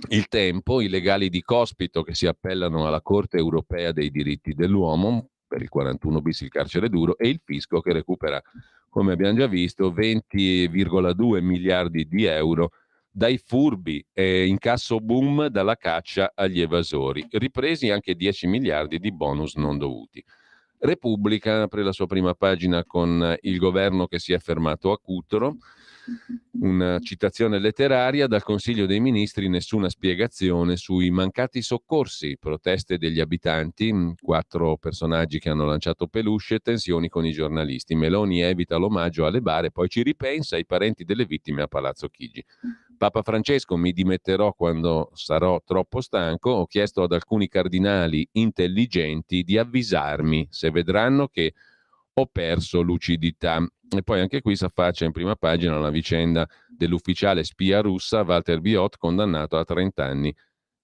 [SPEAKER 1] Il Tempo, i legali di Cospito che si appellano alla Corte Europea dei diritti dell'uomo per il 41 bis il carcere duro, e il fisco che recupera, come abbiamo già visto, 20,2 miliardi di euro dai furbi, incasso boom dalla caccia agli evasori, ripresi anche 10 miliardi di bonus non dovuti. Repubblica apre la sua prima pagina con il governo che si è fermato a Cutro, una citazione letteraria: dal Consiglio dei Ministri nessuna spiegazione sui mancati soccorsi, proteste degli abitanti, 4 personaggi che hanno lanciato peluche, tensioni con i giornalisti. Meloni evita l'omaggio alle bare, poi ci ripensa, i parenti delle vittime a Palazzo Chigi. Papa Francesco: mi dimetterò quando sarò troppo stanco, ho chiesto ad alcuni cardinali intelligenti di avvisarmi se vedranno che ho perso lucidità. E poi anche qui si affaccia in prima pagina la vicenda dell'ufficiale spia russa Walter Biot, condannato a 30 anni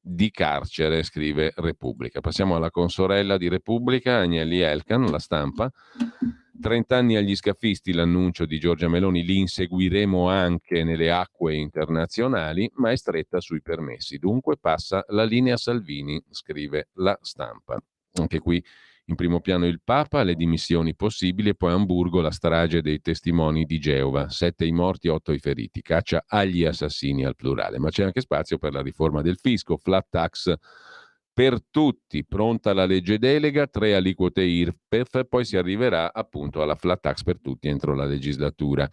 [SPEAKER 1] di carcere, scrive Repubblica. Passiamo alla consorella di Repubblica, Agnelli Elkan, La Stampa. 30 anni agli scafisti, l'annuncio di Giorgia Meloni, li inseguiremo anche nelle acque internazionali, ma è stretta sui permessi. Dunque passa la linea Salvini, scrive La Stampa. Anche qui in primo piano il Papa, le dimissioni possibili, e poi a Amburgo la strage dei testimoni di Geova, 7 i morti, 8 i feriti, caccia agli assassini al plurale. Ma c'è anche spazio per la riforma del fisco, flat tax per tutti, pronta la legge delega, 3 aliquote IRPEF, poi si arriverà appunto alla flat tax per tutti entro la legislatura.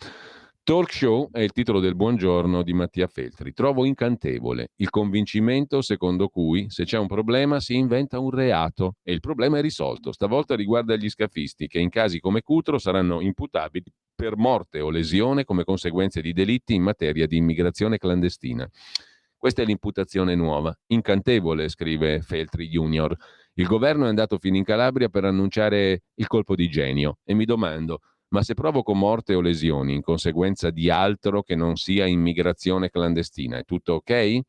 [SPEAKER 1] Talk show è il titolo del buongiorno di Mattia Feltri. Trovo incantevole il convincimento secondo cui se c'è un problema si inventa un reato e il problema è risolto. Stavolta riguarda gli scafisti che in casi come Cutro saranno imputabili per morte o lesione come conseguenze di delitti in materia di immigrazione clandestina. Questa è l'imputazione nuova. Incantevole, scrive Feltri Junior. Il governo è andato fino in Calabria per annunciare il colpo di genio e mi domando: ma se provoco morte o lesioni in conseguenza di altro che non sia immigrazione clandestina, è tutto ok?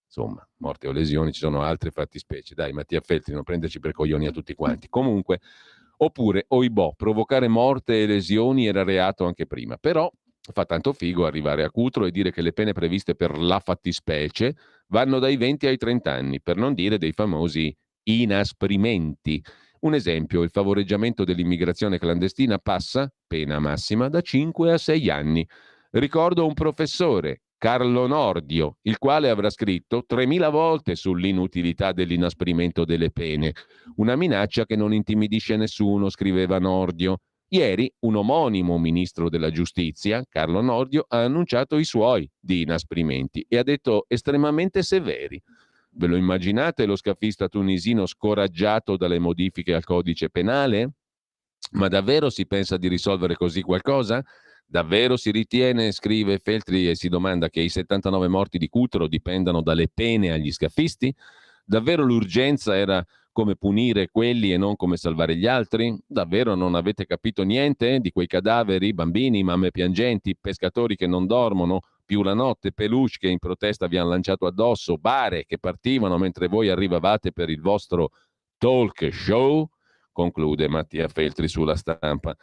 [SPEAKER 1] Insomma, morte o lesioni, ci sono altre fattispecie. Dai, Mattia Feltri, non prenderci per coglioni a tutti quanti. Comunque, oppure, oibò, provocare morte e lesioni era reato anche prima. Però fa tanto figo arrivare a Cutro e dire che le pene previste per la fattispecie vanno dai 20 ai 30 anni, per non dire dei famosi inasprimenti. Un esempio: il favoreggiamento dell'immigrazione clandestina passa, pena massima, da 5 a 6 anni. Ricordo un professore, Carlo Nordio, il quale avrà scritto 3000 volte sull'inutilità dell'inasprimento delle pene. Una minaccia che non intimidisce nessuno, scriveva Nordio. Ieri un omonimo ministro della giustizia, Carlo Nordio, ha annunciato i suoi di inasprimenti e ha detto estremamente severi. Ve lo immaginate lo scafista tunisino scoraggiato dalle modifiche al codice penale? Ma davvero si pensa di risolvere così qualcosa? Davvero si ritiene, scrive Feltri e si domanda, che i 79 morti di Cutro dipendano dalle pene agli scafisti? Davvero l'urgenza era come punire quelli e non come salvare gli altri? Davvero non avete capito niente di quei cadaveri, bambini, mamme piangenti, pescatori che non dormono più la notte, peluche che in protesta vi hanno lanciato addosso, bare che partivano mentre voi arrivavate per il vostro talk show? Conclude Mattia Feltri sulla Stampa.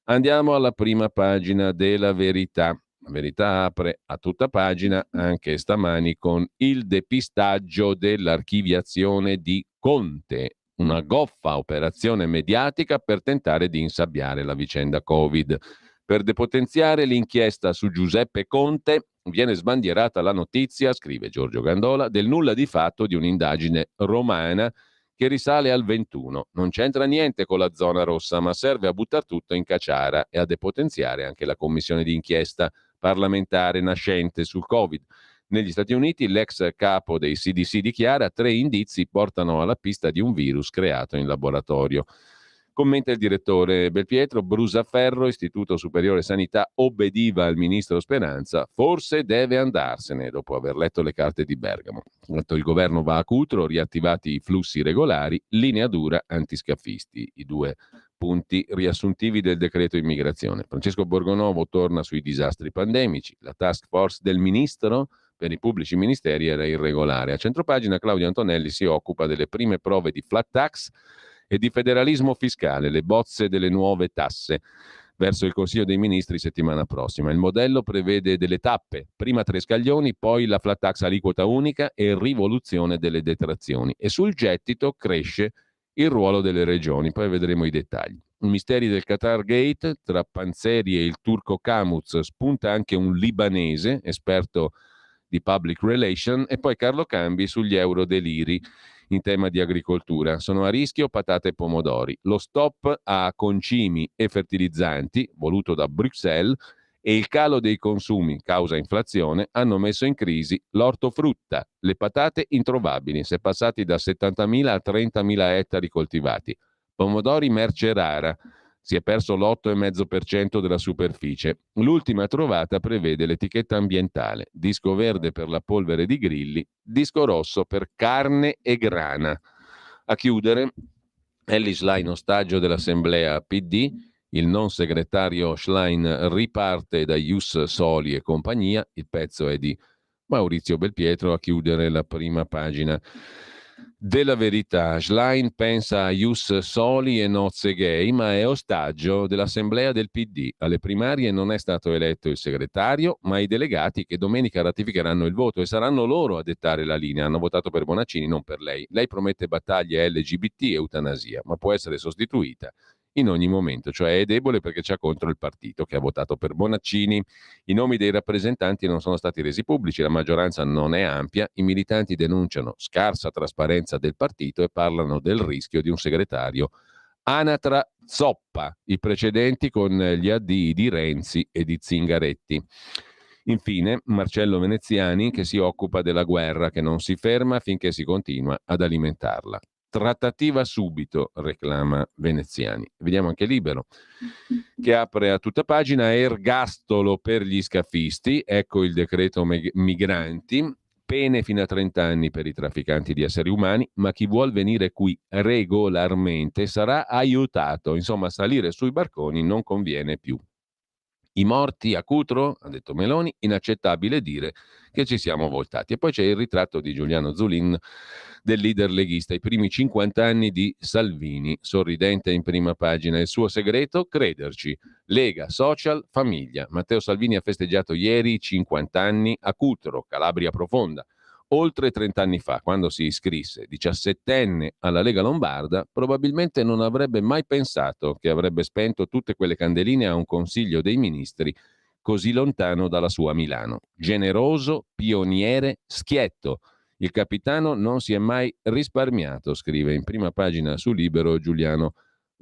[SPEAKER 1] Andiamo alla prima pagina della Verità. La Verità apre a tutta pagina anche stamani con il depistaggio dell'archiviazione di Conte, una goffa operazione mediatica per tentare di insabbiare la vicenda Covid. Per depotenziare l'inchiesta su Giuseppe Conte viene sbandierata la notizia, scrive Giorgio Gandola, del nulla di fatto di un'indagine romana che risale al 21. Non c'entra niente con la zona rossa, ma serve a buttare tutto in caciara e a depotenziare anche la commissione di inchiesta parlamentare nascente sul Covid. Negli Stati Uniti l'ex capo dei CDC dichiara: 3 indizi portano alla pista di un virus creato in laboratorio. Commenta il direttore Belpietro: Brusaferro, Istituto Superiore Sanità, obbediva al ministro Speranza, forse deve andarsene dopo aver letto le carte di Bergamo. Il governo va a Cutro, riattivati i flussi regolari, linea dura antiscafisti, i 2 punti riassuntivi del decreto immigrazione. Francesco Borgonovo torna sui disastri pandemici, la task force del ministro per i pubblici ministeri era irregolare. A centropagina Claudio Antonelli si occupa delle prime prove di flat tax e di federalismo fiscale, le bozze delle nuove tasse verso il Consiglio dei Ministri settimana prossima. Il modello prevede delle tappe, prima 3 scaglioni, poi la flat tax aliquota unica e rivoluzione delle detrazioni. E sul gettito cresce il ruolo delle regioni, poi vedremo i dettagli. I misteri del Qatar Gate, tra Panzeri e il turco Camuz spunta anche un libanese, esperto di public relation, e poi Carlo Cambi sugli euro deliri in tema di agricoltura. Sono a rischio patate e pomodori. Lo stop a concimi e fertilizzanti, voluto da Bruxelles, e il calo dei consumi, causa inflazione, hanno messo in crisi l'ortofrutta, le patate introvabili, si è passati da 70.000 a 30.000 ettari coltivati. Pomodori merce rara, si è perso l'8,5% della superficie. L'ultima trovata prevede l'etichetta ambientale, disco verde per la polvere di grilli, disco rosso per carne e grana. A chiudere, Elly Schlein, ostaggio dell'assemblea PD, il non segretario Schlein riparte da Ius Soli e compagnia, il pezzo è di Maurizio Belpietro, a chiudere la prima pagina della Verità. Schlein pensa a Ius Soli e nozze gay, ma è ostaggio dell'assemblea del PD. Alle primarie non è stato eletto il segretario, ma i delegati che domenica ratificheranno il voto, e saranno loro a dettare la linea. Hanno votato per Bonaccini, non per lei. Lei promette battaglie LGBT e eutanasia, ma può essere sostituita in ogni momento, cioè è debole perché c'è contro il partito che ha votato per Bonaccini. I nomi dei rappresentanti non sono stati resi pubblici, la maggioranza non è ampia, i militanti denunciano scarsa trasparenza del partito e parlano del rischio di un segretario anatra zoppa, i precedenti con gli addii di Renzi e di Zingaretti. Infine, Marcello Veneziani, che si occupa della guerra che non si ferma finché si continua ad alimentarla. Trattativa subito, reclama Veneziani. Vediamo anche Libero, che apre a tutta pagina: ergastolo per gli scafisti, ecco il decreto migranti, pene fino a 30 anni per i trafficanti di esseri umani, ma chi vuol venire qui regolarmente sarà aiutato. Insomma, salire sui barconi non conviene più. I morti a Cutro, ha detto Meloni, inaccettabile dire che ci siamo voltati. E poi c'è il ritratto di Giuliano Zulin, del leader leghista, i primi 50 anni di Salvini, sorridente in prima pagina. Il suo segreto? Crederci. Lega, social, famiglia. Matteo Salvini ha festeggiato ieri 50 anni a Cutro, Calabria profonda. Oltre 30 anni fa, quando si iscrisse, 17enne, alla Lega Lombarda, probabilmente non avrebbe mai pensato che avrebbe spento tutte quelle candeline a un Consiglio dei Ministri così lontano dalla sua Milano. Generoso, pioniere, schietto. Il capitano non si è mai risparmiato, scrive in prima pagina su Libero Giuliano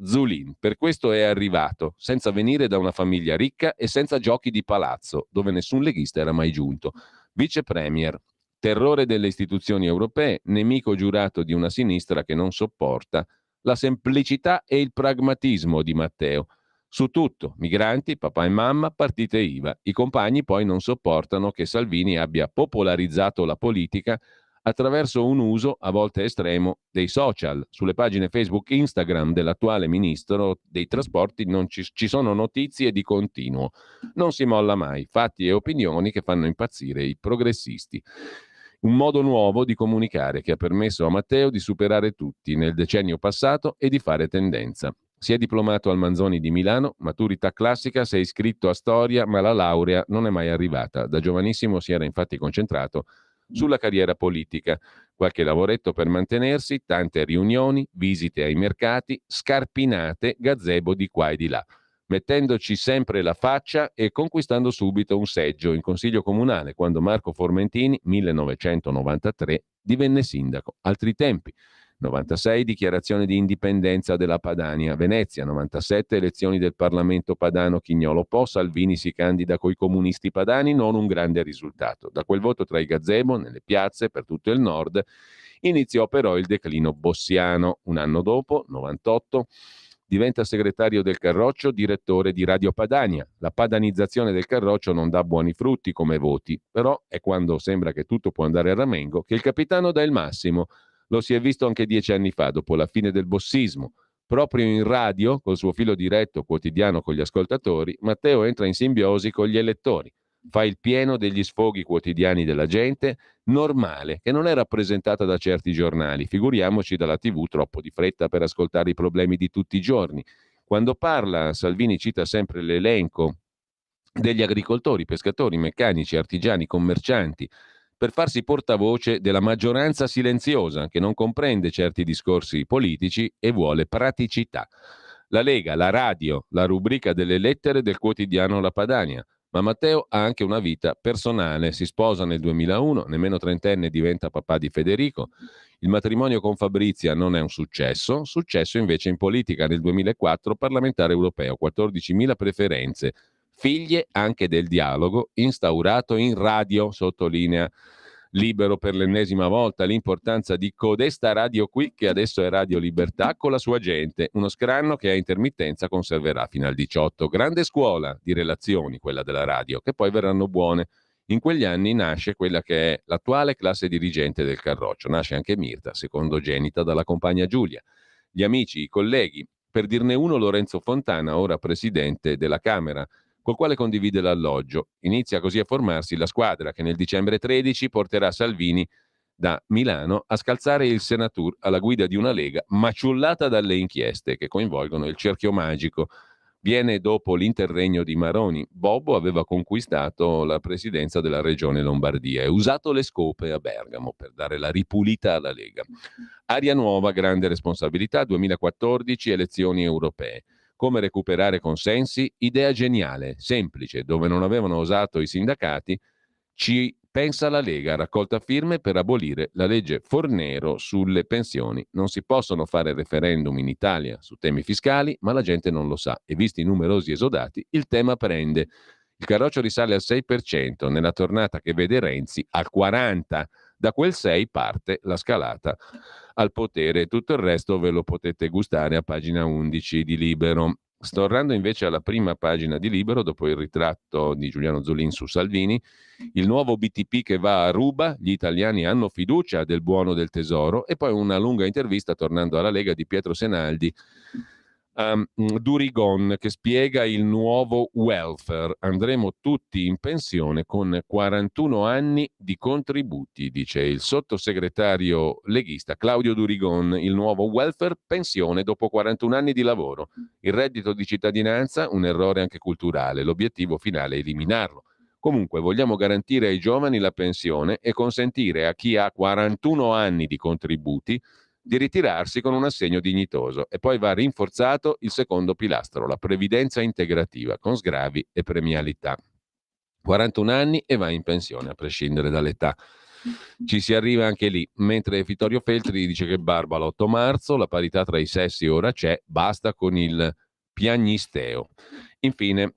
[SPEAKER 1] Zulin. Per questo è arrivato, senza venire da una famiglia ricca e senza giochi di palazzo, dove nessun leghista era mai giunto. Vice premier, terrore delle istituzioni europee, nemico giurato di una sinistra che non sopporta la semplicità e il pragmatismo di Matteo. Su tutto, migranti, papà e mamma, partite IVA. I compagni poi non sopportano che Salvini abbia popolarizzato la politica attraverso un uso, a volte estremo, dei social. Sulle pagine Facebook e Instagram dell'attuale ministro dei trasporti non ci sono notizie di continuo. Non si molla mai, fatti e opinioni che fanno impazzire i progressisti. Un modo nuovo di comunicare che ha permesso a Matteo di superare tutti nel decennio passato e di fare tendenza. Si è diplomato al Manzoni di Milano, maturità classica, si è iscritto a storia, ma la laurea non è mai arrivata. Da giovanissimo si era infatti concentrato sulla carriera politica. Qualche lavoretto per mantenersi, tante riunioni, visite ai mercati, scarpinate, gazebo di qua e di là, mettendoci sempre la faccia e conquistando subito un seggio in consiglio comunale quando Marco Formentini, 1993, divenne sindaco. Altri tempi. 96 dichiarazione di indipendenza della Padania, Venezia, 97 elezioni del Parlamento padano, Chignolo Po, Salvini si candida coi comunisti padani, non un grande risultato. Da quel voto tra i gazebo, nelle piazze, per tutto il nord, iniziò però il declino bossiano. Un anno dopo, 98, diventa segretario del Carroccio, direttore di Radio Padania. La padanizzazione del Carroccio non dà buoni frutti come voti, però è quando sembra che tutto può andare a ramengo che il capitano dà il massimo. Lo si è visto anche 10 anni fa, dopo la fine del bossismo. Proprio in radio, col suo filo diretto quotidiano con gli ascoltatori, Matteo entra in simbiosi con gli elettori. Fa il pieno degli sfoghi quotidiani della gente, normale, che non è rappresentata da certi giornali, figuriamoci dalla TV troppo di fretta per ascoltare i problemi di tutti i giorni. Quando parla, Salvini cita sempre l'elenco degli agricoltori, pescatori, meccanici, artigiani, commercianti, per farsi portavoce della maggioranza silenziosa che non comprende certi discorsi politici e vuole praticità. La Lega, la radio, la rubrica delle lettere del quotidiano La Padania. Ma Matteo ha anche una vita personale, si sposa nel 2001, nemmeno trentenne diventa papà di Federico. Il matrimonio con Fabrizia non è un successo, successo invece in politica nel 2004, parlamentare europeo, 14.000 preferenze, figlie anche del dialogo instaurato in radio, sottolinea Libero per l'ennesima volta l'importanza di codesta radio qui, che adesso è Radio Libertà, con la sua gente, uno scranno che a intermittenza conserverà fino al 18. Grande scuola di relazioni, quella della radio, che poi verranno buone. In quegli anni nasce quella che è l'attuale classe dirigente del Carroccio, nasce anche Mirta, secondogenita dalla compagna Giulia. Gli amici, i colleghi, per dirne uno Lorenzo Fontana, ora presidente della Camera, col quale condivide l'alloggio. Inizia così a formarsi la squadra che nel dicembre 13 porterà Salvini da Milano a scalzare il Senatur alla guida di una Lega maciullata dalle inchieste che coinvolgono il cerchio magico. Viene dopo l'interregno di Maroni. Bobo aveva conquistato la presidenza della regione Lombardia e usato le scope a Bergamo per dare la ripulita alla Lega. Aria nuova, grande responsabilità, 2014 elezioni europee. Come recuperare consensi? Idea geniale, semplice, dove non avevano osato i sindacati, ci pensa la Lega, raccolta firme per abolire la legge Fornero sulle pensioni. Non si possono fare referendum in Italia su temi fiscali, ma la gente non lo sa e visti i numerosi esodati, il tema prende. Il Carroccio risale al 6%, nella tornata che vede Renzi al 40%. Da quel 6 parte la scalata al potere. Tutto il resto ve lo potete gustare a pagina 11 di Libero. Stornando invece alla prima pagina di Libero, dopo il ritratto di Giuliano Zolin su Salvini, il nuovo BTP che va a ruba, gli italiani hanno fiducia del buono del tesoro, e poi una lunga intervista, tornando alla Lega, di Pietro Senaldi a Durigon, che spiega il nuovo welfare. Andremo tutti in pensione con 41 anni di contributi, dice il sottosegretario leghista Claudio Durigon. Il nuovo welfare, pensione dopo 41 anni di lavoro. Il reddito di cittadinanza, un errore anche culturale. L'obiettivo finale è eliminarlo. Comunque vogliamo garantire ai giovani la pensione e consentire a chi ha 41 anni di contributi di ritirarsi con un assegno dignitoso. E poi va rinforzato il secondo pilastro, la previdenza integrativa, con sgravi e premialità. 41 anni e vai in pensione, a prescindere dall'età. Ci si arriva anche lì, mentre Vittorio Feltri dice che barba l'8 marzo, la parità tra i sessi ora c'è, basta con il piagnisteo. Infine,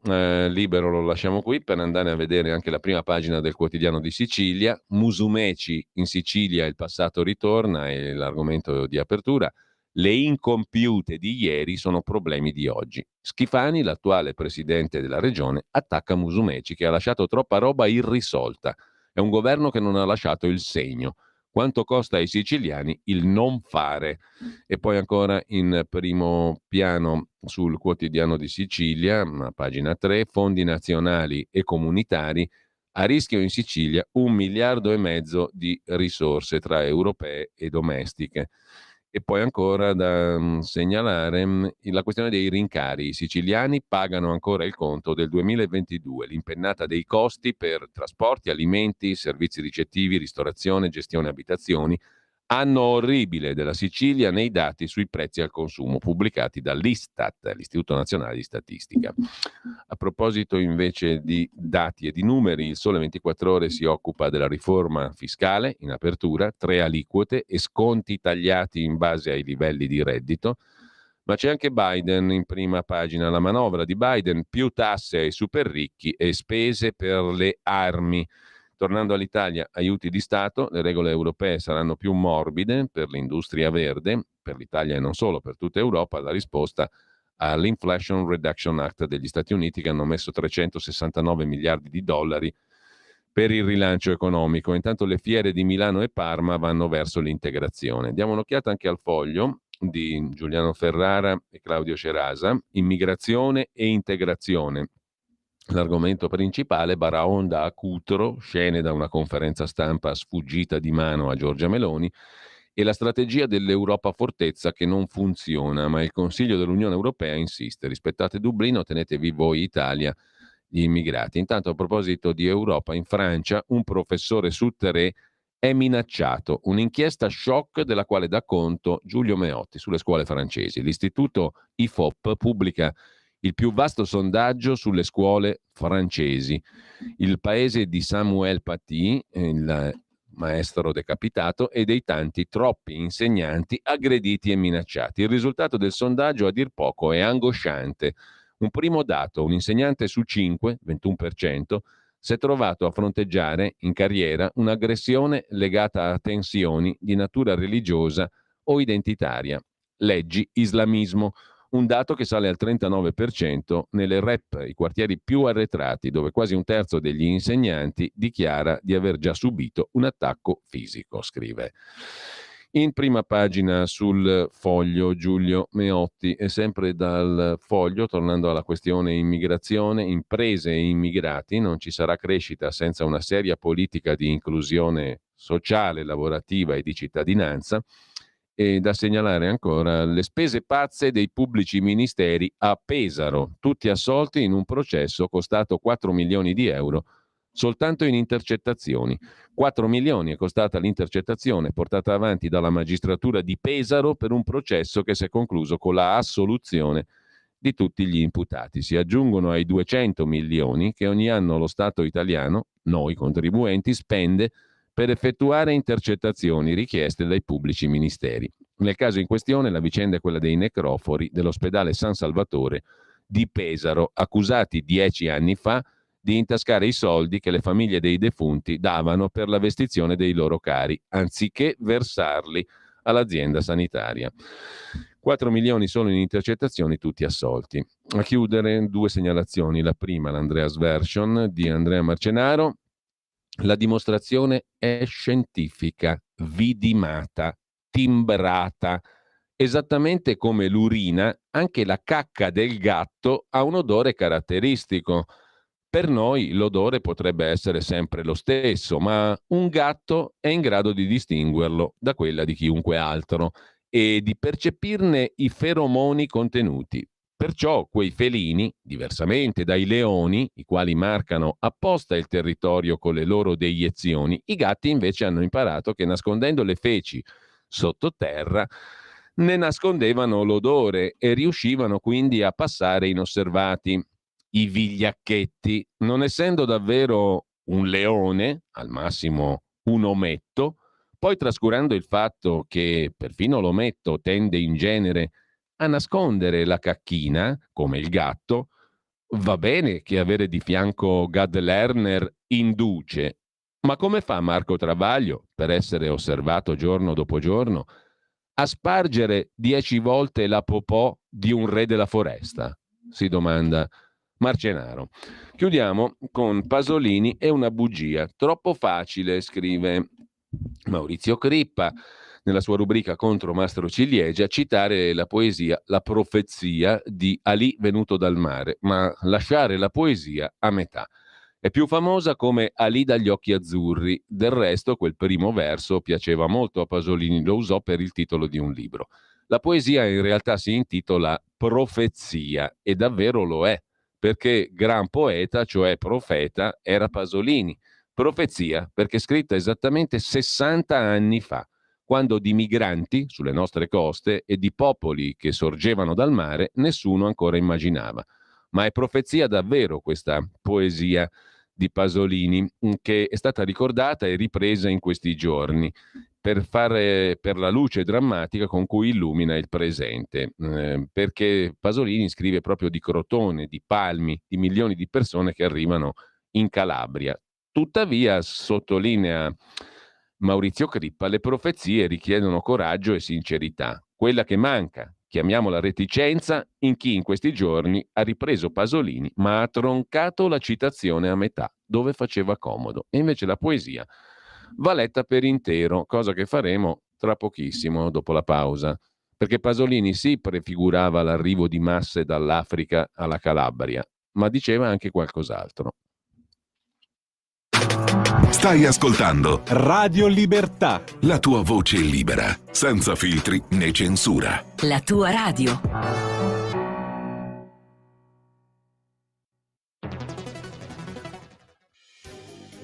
[SPEAKER 1] Libero lo lasciamo qui per andare a vedere anche la prima pagina del quotidiano di Sicilia. Musumeci in Sicilia, il passato ritorna, è l'argomento di apertura. Le incompiute di ieri sono problemi di oggi. Schifani, l'attuale presidente della regione, attacca Musumeci che ha lasciato troppa roba irrisolta. È un governo che non ha lasciato il segno. Quanto costa ai siciliani il non fare? E poi ancora in primo piano sul quotidiano di Sicilia, a pagina 3, fondi nazionali e comunitari, a rischio in Sicilia 1,5 miliardi di risorse tra europee e domestiche. E poi ancora da segnalare la questione dei rincari. I siciliani pagano ancora il conto del 2022, l'impennata dei costi per trasporti, alimenti, servizi ricettivi, ristorazione, gestione abitazioni. Anno orribile della Sicilia nei dati sui prezzi al consumo pubblicati dall'Istat, l'Istituto Nazionale di Statistica. A proposito invece di dati e di numeri, il Sole 24 Ore si occupa della riforma fiscale in apertura, 3 aliquote e sconti tagliati in base ai livelli di reddito. Ma c'è anche Biden in prima pagina, la manovra di Biden, più tasse ai super ricchi e spese per le armi. Tornando all'Italia, aiuti di Stato, le regole europee saranno più morbide per l'industria verde, per l'Italia e non solo, per tutta Europa. La risposta all'Inflation Reduction Act degli Stati Uniti, che hanno messo 369 miliardi di dollari per il rilancio economico. Intanto le fiere di Milano e Parma vanno verso l'integrazione. Diamo un'occhiata anche al Foglio di Giuliano Ferrara e Claudio Cerasa, immigrazione e integrazione. L'argomento principale, baraonda a Cutro, scene da una conferenza stampa sfuggita di mano a Giorgia Meloni, e la strategia dell'Europa fortezza che non funziona, ma il Consiglio dell'Unione Europea insiste. Rispettate Dublino, tenetevi voi Italia gli immigrati. Intanto, a proposito di Europa, in Francia un professore su tre è minacciato. Un'inchiesta shock della quale dà conto Giulio Meotti sulle scuole francesi. L'istituto IFOP pubblica il più vasto sondaggio sulle scuole francesi. Il paese di Samuel Paty, il maestro decapitato, e dei tanti troppi insegnanti aggrediti e minacciati. Il risultato del sondaggio, a dir poco, è angosciante. Un primo dato: un insegnante su 5, 21%, si è trovato a fronteggiare in carriera un'aggressione legata a tensioni di natura religiosa o identitaria. Leggi islamismo. Un dato che sale al 39% nelle REP, i quartieri più arretrati, dove quasi un terzo degli insegnanti dichiara di aver già subito un attacco fisico, scrive. In prima pagina sul Foglio Giulio Meotti, e sempre dal Foglio, tornando alla questione immigrazione, imprese e immigrati, non ci sarà crescita senza una seria politica di inclusione sociale, lavorativa e di cittadinanza. E da segnalare ancora le spese pazze dei pubblici ministeri a Pesaro, tutti assolti in un processo costato 4 milioni di euro soltanto in intercettazioni. 4 milioni è costata l'intercettazione portata avanti dalla magistratura di Pesaro per un processo che si è concluso con la assoluzione di tutti gli imputati. Si aggiungono ai 200 milioni che ogni anno lo Stato italiano, noi contribuenti, spende per effettuare intercettazioni richieste dai pubblici ministeri. Nel caso in questione la vicenda è quella dei necrofori dell'ospedale San Salvatore di Pesaro, accusati 10 anni fa di intascare i soldi che le famiglie dei defunti davano per la vestizione dei loro cari, anziché versarli all'azienda sanitaria. 4 milioni solo in intercettazioni, tutti assolti. A chiudere, due segnalazioni. La prima, l'Andreas Version di Andrea Marcenaro. La dimostrazione è scientifica, vidimata, timbrata. Esattamente come l'urina, anche la cacca del gatto ha un odore caratteristico. Per noi l'odore potrebbe essere sempre lo stesso, ma un gatto è in grado di distinguerlo da quella di chiunque altro e di percepirne i feromoni contenuti. Perciò quei felini, diversamente dai leoni, i quali marcano apposta il territorio con le loro deiezioni, i gatti invece hanno imparato che nascondendo le feci sottoterra ne nascondevano l'odore e riuscivano quindi a passare inosservati. I vigliacchetti, non essendo davvero un leone, al massimo un ometto, poi trascurando il fatto che perfino l'ometto tende in genere a nascondere la cacchina, come il gatto, va bene che avere di fianco Gad Lerner induce, ma come fa Marco Travaglio, per essere osservato giorno dopo giorno, a spargere 10 volte la popò di un re della foresta? Si domanda Marcenaro. Chiudiamo con Pasolini e una bugia. Troppo facile, scrive Maurizio Crippa nella sua rubrica contro Mastro Ciliegia, citare la poesia La profezia di Ali venuto dal mare, ma lasciare la poesia a metà. È più famosa come Ali dagli occhi azzurri. Del resto quel primo verso piaceva molto a Pasolini, lo usò per il titolo di un libro. La poesia in realtà si intitola Profezia e davvero lo è, perché gran poeta, cioè profeta, era Pasolini. Profezia perché scritta esattamente 60 anni fa, quando di migranti sulle nostre coste e di popoli che sorgevano dal mare nessuno ancora immaginava. Ma è profezia davvero questa poesia di Pasolini, che è stata ricordata e ripresa in questi giorni per la luce drammatica con cui illumina il presente, perché Pasolini scrive proprio di Crotone, di palmi, di milioni di persone che arrivano in Calabria. Tuttavia, sottolinea Maurizio Crippa, le profezie richiedono coraggio e sincerità. Quella che manca, chiamiamola reticenza, in chi in questi giorni ha ripreso Pasolini ma ha troncato la citazione a metà, dove faceva comodo. E invece la poesia va letta per intero, cosa che faremo tra pochissimo, dopo la pausa. Perché Pasolini sì prefigurava l'arrivo di masse dall'Africa alla Calabria, ma diceva anche qualcos'altro.
[SPEAKER 2] Stai ascoltando
[SPEAKER 3] Radio Libertà,
[SPEAKER 2] la tua voce libera, senza filtri né censura.
[SPEAKER 4] La tua radio.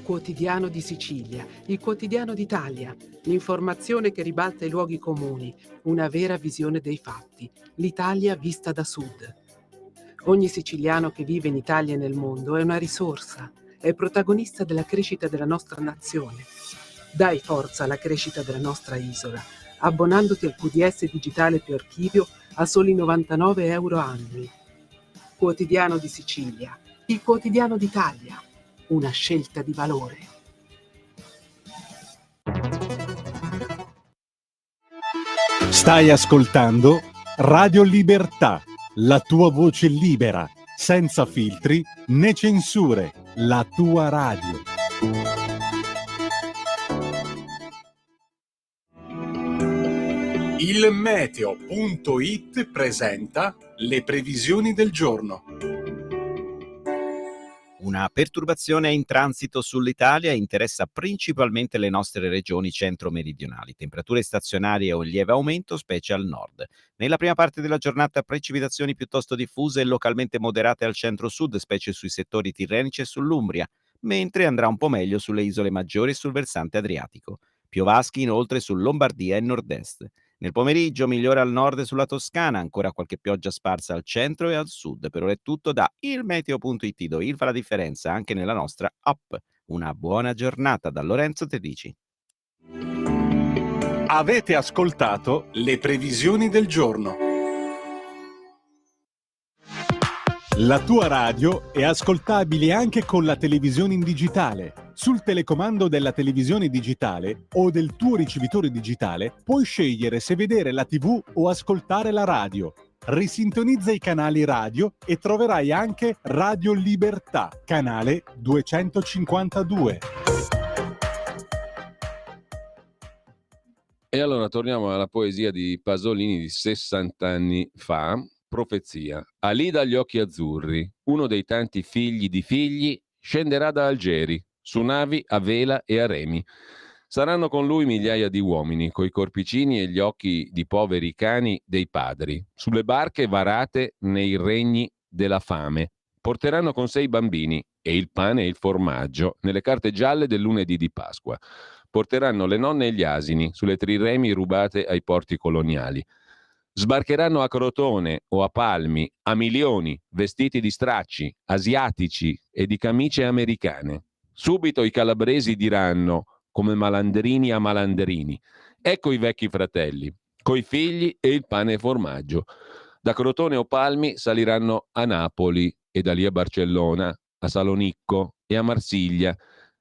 [SPEAKER 3] quotidiano di Sicilia, il quotidiano d'Italia, l'informazione che ribalta i luoghi comuni, una vera visione dei fatti, l'Italia vista da sud. Ogni siciliano che vive in Italia e nel mondo è una risorsa, è protagonista della crescita della nostra nazione. Dai forza alla crescita della nostra isola, abbonandoti al QDS digitale più archivio a soli 99 euro annui. Quotidiano di Sicilia, il quotidiano d'Italia, una scelta di valore.
[SPEAKER 4] Stai ascoltando Radio Libertà, la tua voce libera, senza filtri né censure, la tua radio.
[SPEAKER 5] Il meteo.it presenta le previsioni del giorno.
[SPEAKER 6] Una perturbazione in transito sull'Italia interessa principalmente le nostre regioni centro-meridionali. Temperature stazionarie o in lieve aumento, specie al nord. Nella prima parte della giornata precipitazioni piuttosto diffuse e localmente moderate al centro-sud, specie sui settori tirrenici e sull'Umbria, mentre andrà un po' meglio sulle isole maggiori e sul versante adriatico. Piovaschi inoltre su Lombardia e nord-est. Nel pomeriggio migliora al nord e sulla Toscana, ancora qualche pioggia sparsa al centro e al sud. Per ora è tutto da ilmeteo.it, dove il fa la differenza anche nella nostra app. Una buona giornata da Lorenzo Tedici.
[SPEAKER 5] Avete ascoltato le previsioni del giorno.
[SPEAKER 4] La tua radio è ascoltabile anche con la televisione in digitale. Sul telecomando della televisione digitale o del tuo ricevitore digitale puoi scegliere se vedere la TV o ascoltare la radio. Risintonizza i canali radio e troverai anche Radio Libertà, canale 252.
[SPEAKER 1] E allora torniamo alla poesia di Pasolini di 60 anni fa. Profezia. Ali dagli occhi azzurri, uno dei tanti figli di figli, scenderà da Algeri, su navi a vela e a remi. Saranno con lui migliaia di uomini, coi corpicini e gli occhi di poveri cani dei padri, sulle barche varate nei regni della fame. Porteranno con sé i bambini e il pane e il formaggio nelle carte gialle del lunedì di Pasqua. Porteranno le nonne e gli asini sulle triremi rubate ai porti coloniali. Sbarcheranno a Crotone o a Palmi a milioni, vestiti di stracci, asiatici e di camicie americane. Subito i calabresi diranno, come malandrini a malandrini, ecco i vecchi fratelli, coi figli e il pane e formaggio. Da Crotone o Palmi saliranno a Napoli e da lì a Barcellona, a Salonicco e a Marsiglia,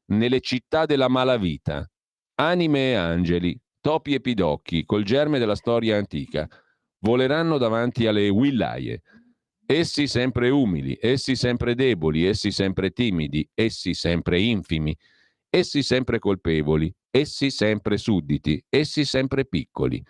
[SPEAKER 1] nelle città della malavita. Anime e angeli, topi e pidocchi, col germe della storia antica, voleranno davanti alle wilaye. Essi sempre umili, essi sempre deboli, essi sempre timidi, essi sempre infimi, essi sempre colpevoli, essi sempre sudditi, essi sempre piccoli,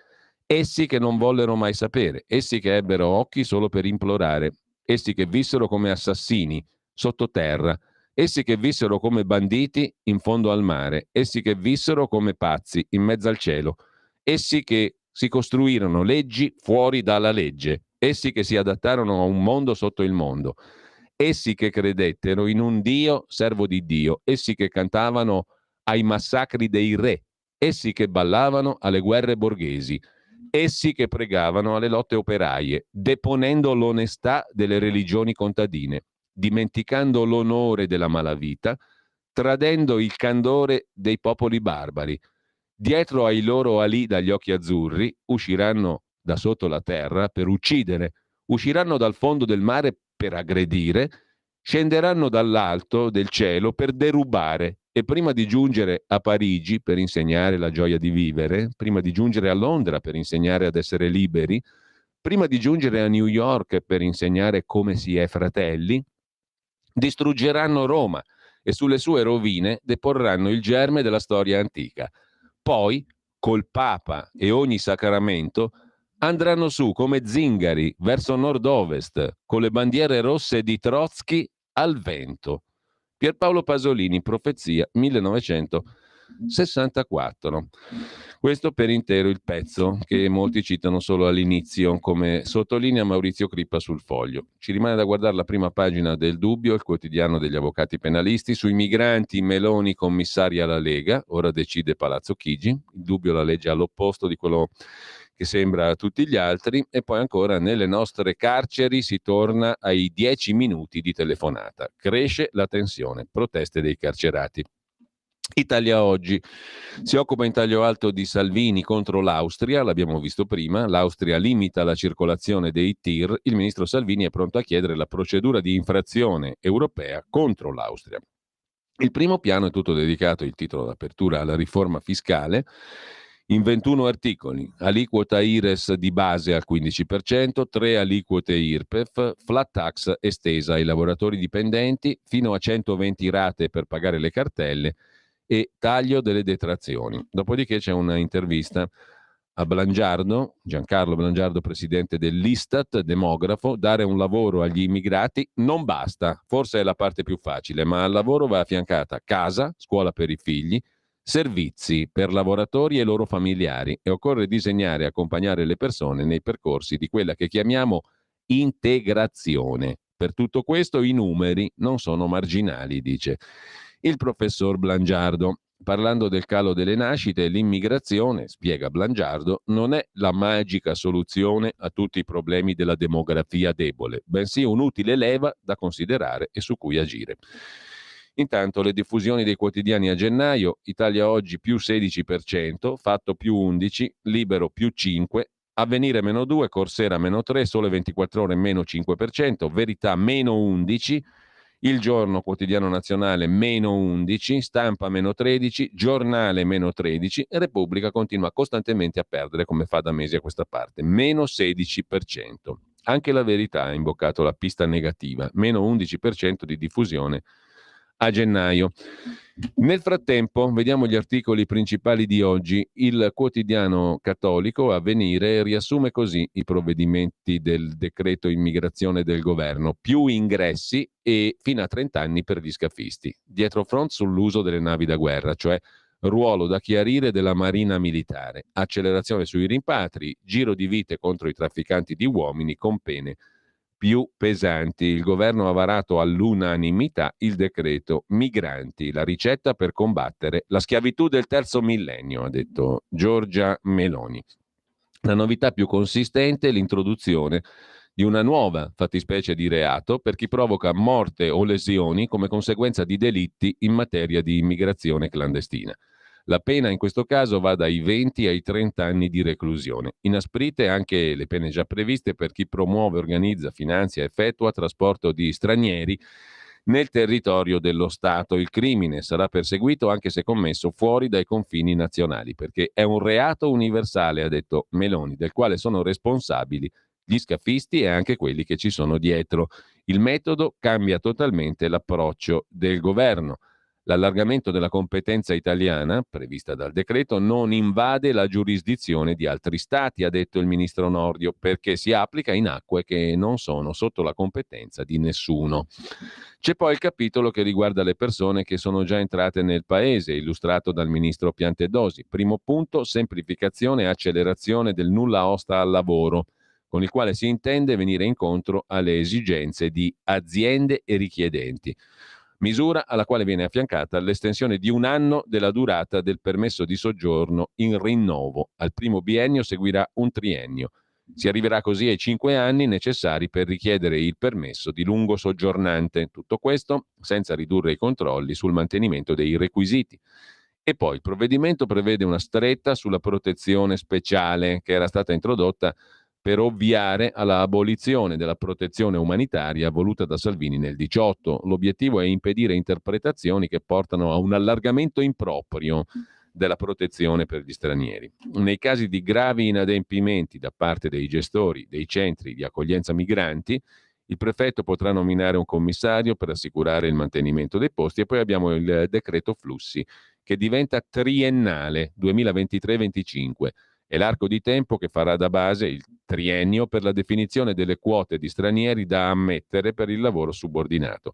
[SPEAKER 1] essi che non vollero mai sapere, essi che ebbero occhi solo per implorare, essi che vissero come assassini sottoterra, essi che vissero come banditi in fondo al mare, essi che vissero come pazzi in mezzo al cielo, essi che si costruirono leggi fuori dalla legge, essi che si adattarono a un mondo sotto il mondo, essi che credettero in un Dio servo di Dio, essi che cantavano ai massacri dei re, essi che ballavano alle guerre borghesi, essi che pregavano alle lotte operaie, deponendo l'onestà delle religioni contadine, dimenticando l'onore della malavita, tradendo il candore dei popoli barbari. Dietro ai loro Ali dagli occhi azzurri usciranno da sotto la terra per uccidere, usciranno dal fondo del mare per aggredire, scenderanno dall'alto del cielo per derubare e prima di giungere a Parigi per insegnare la gioia di vivere, prima di giungere a Londra per insegnare ad essere liberi, prima di giungere a New York per insegnare come si è fratelli, distruggeranno Roma e sulle sue rovine deporranno il germe della storia antica. Poi, col Papa e ogni sacramento, andranno su come zingari verso nord-ovest, con le bandiere rosse di Trotsky al vento. Pierpaolo Pasolini, Profezia, 1964. Questo per intero il pezzo che molti citano solo all'inizio, come sottolinea Maurizio Crippa sul Foglio. Ci rimane da guardare la prima pagina del Dubbio, il quotidiano degli avvocati penalisti. Sui migranti Meloni commissaria alla Lega, ora decide Palazzo Chigi. Il Dubbio la legge all'opposto di quello che sembra a tutti gli altri. E poi ancora nelle nostre carceri si torna ai 10 minuti di telefonata. Cresce la tensione, proteste dei carcerati. Italia Oggi si occupa in taglio alto di Salvini contro l'Austria, l'abbiamo visto prima, l'Austria limita la circolazione dei tir, il ministro Salvini è pronto a chiedere la procedura di infrazione europea contro l'Austria. Il primo piano è tutto dedicato, il titolo d'apertura, alla riforma fiscale, in 21 articoli, aliquota IRES di base al 15%, 3 aliquote IRPEF, flat tax estesa ai lavoratori dipendenti, fino a 120 rate per pagare le cartelle, e taglio delle detrazioni. Dopodiché c'è una intervista a Blangiardo, Giancarlo Blangiardo, presidente dell'Istat, demografo. Dare un lavoro agli immigrati non basta, forse è la parte più facile, ma al lavoro va affiancata casa, scuola per i figli, servizi per lavoratori e loro familiari, e occorre disegnare e accompagnare le persone nei percorsi di quella che chiamiamo integrazione. Per tutto questo i numeri non sono marginali, dice il professor Blangiardo. Parlando del calo delle nascite, l'immigrazione, spiega Blangiardo, non è la magica soluzione a tutti i problemi della demografia debole, bensì un'utile leva da considerare e su cui agire. Intanto le diffusioni dei quotidiani a gennaio: Italia Oggi più 16%, Fatto più 11%, Libero più 5%, Avvenire meno 2%, Corsera meno 3%, Sole 24 Ore meno 5%, Verità meno 11%, Il Giorno Quotidiano Nazionale meno 11%, Stampa meno 13%, Giornale meno 13%, e Repubblica continua costantemente a perdere come fa da mesi a questa parte, meno 16%. Anche La Verità ha imboccato la pista negativa, meno 11% di diffusione a gennaio. Nel frattempo, vediamo gli articoli principali di oggi. Il quotidiano cattolico Avvenire riassume così i provvedimenti del decreto immigrazione del governo: più ingressi e fino a 30 anni per gli scafisti. Dietro front sull'uso delle navi da guerra, cioè ruolo da chiarire della Marina Militare, accelerazione sui rimpatri, giro di vite contro i trafficanti di uomini con pene più pesanti. Il governo ha varato all'unanimità il decreto migranti, la ricetta per combattere la schiavitù del terzo millennio, ha detto Giorgia Meloni. La novità più consistente è l'introduzione di una nuova fattispecie di reato per chi provoca morte o lesioni come conseguenza di delitti in materia di immigrazione clandestina. La pena in questo caso va dai 20 ai 30 anni di reclusione. Inasprite anche le pene già previste per chi promuove, organizza, finanzia, effettua trasporto di stranieri nel territorio dello Stato. Il crimine sarà perseguito anche se commesso fuori dai confini nazionali, perché è un reato universale, ha detto Meloni, del quale sono responsabili gli scafisti e anche quelli che ci sono dietro. Il metodo cambia totalmente l'approccio del governo. L'allargamento della competenza italiana, prevista dal decreto, non invade la giurisdizione di altri stati, ha detto il ministro Nordio, perché si applica in acque che non sono sotto la competenza di nessuno. C'è poi il capitolo che riguarda le persone che sono già entrate nel paese, illustrato dal ministro Piantedosi. Primo punto: semplificazione e accelerazione del nulla osta al lavoro, con il quale si intende venire incontro alle esigenze di aziende e richiedenti. Misura alla quale viene affiancata l'estensione di un anno della durata del permesso di soggiorno in rinnovo. Al primo biennio seguirà un triennio. Si arriverà così ai 5 anni necessari per richiedere il permesso di lungo soggiornante. Tutto questo senza ridurre i controlli sul mantenimento dei requisiti. E poi il provvedimento prevede una stretta sulla protezione speciale che era stata introdotta per ovviare alla abolizione della protezione umanitaria voluta da Salvini nel 2018. L'obiettivo è impedire interpretazioni che portano a un allargamento improprio della protezione per gli stranieri. Nei casi di gravi inadempimenti da parte dei gestori dei centri di accoglienza migranti, il prefetto potrà nominare un commissario per assicurare il mantenimento dei posti. E poi abbiamo il decreto flussi, che diventa triennale, 2023-25. È l'arco di tempo che farà da base il triennio per la definizione delle quote di stranieri da ammettere per il lavoro subordinato.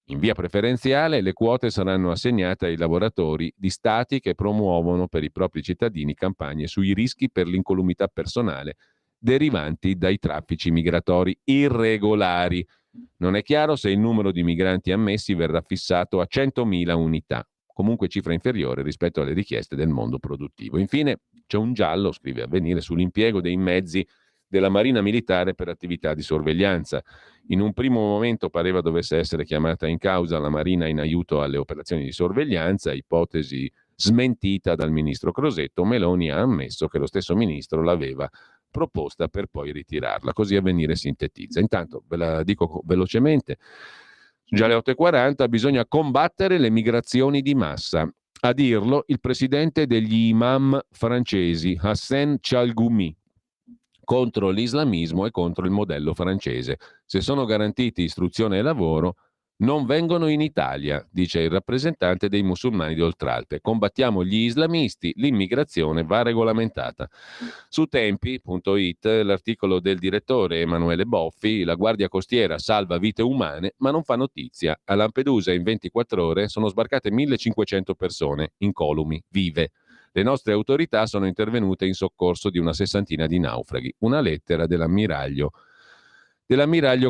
[SPEAKER 1] In via preferenziale le quote saranno assegnate ai lavoratori di stati che promuovono per i propri cittadini campagne sui rischi per l'incolumità personale derivanti dai traffici migratori irregolari. Non è chiaro se il numero di migranti ammessi verrà fissato a 100.000 unità, comunque cifra inferiore rispetto alle richieste del mondo produttivo. Infine c'è un giallo, scrive Avvenire, sull'impiego dei mezzi della Marina Militare per attività di sorveglianza. In un primo momento pareva dovesse essere chiamata in causa la Marina in aiuto alle operazioni di sorveglianza, ipotesi smentita dal ministro Crosetto. Meloni ha ammesso che lo stesso ministro l'aveva proposta per poi ritirarla. Così Avvenire sintetizza. Intanto ve la dico velocemente. Già alle 8.40 bisogna combattere le migrazioni di massa. A dirlo il presidente degli imam francesi, Hassan Chalgoumi, contro l'islamismo e contro il modello francese. Se sono garantiti istruzione e lavoro, non vengono in Italia, dice il rappresentante dei musulmani d'Oltralpe. Combattiamo gli islamisti, l'immigrazione va regolamentata. Su Tempi.it l'articolo del direttore Emanuele Boffi: la Guardia Costiera salva vite umane ma non fa notizia. A Lampedusa in 24 ore sono sbarcate 1.500 persone incolumi, vive. Le nostre autorità sono intervenute in soccorso di una sessantina di naufraghi. Una lettera dell'ammiraglio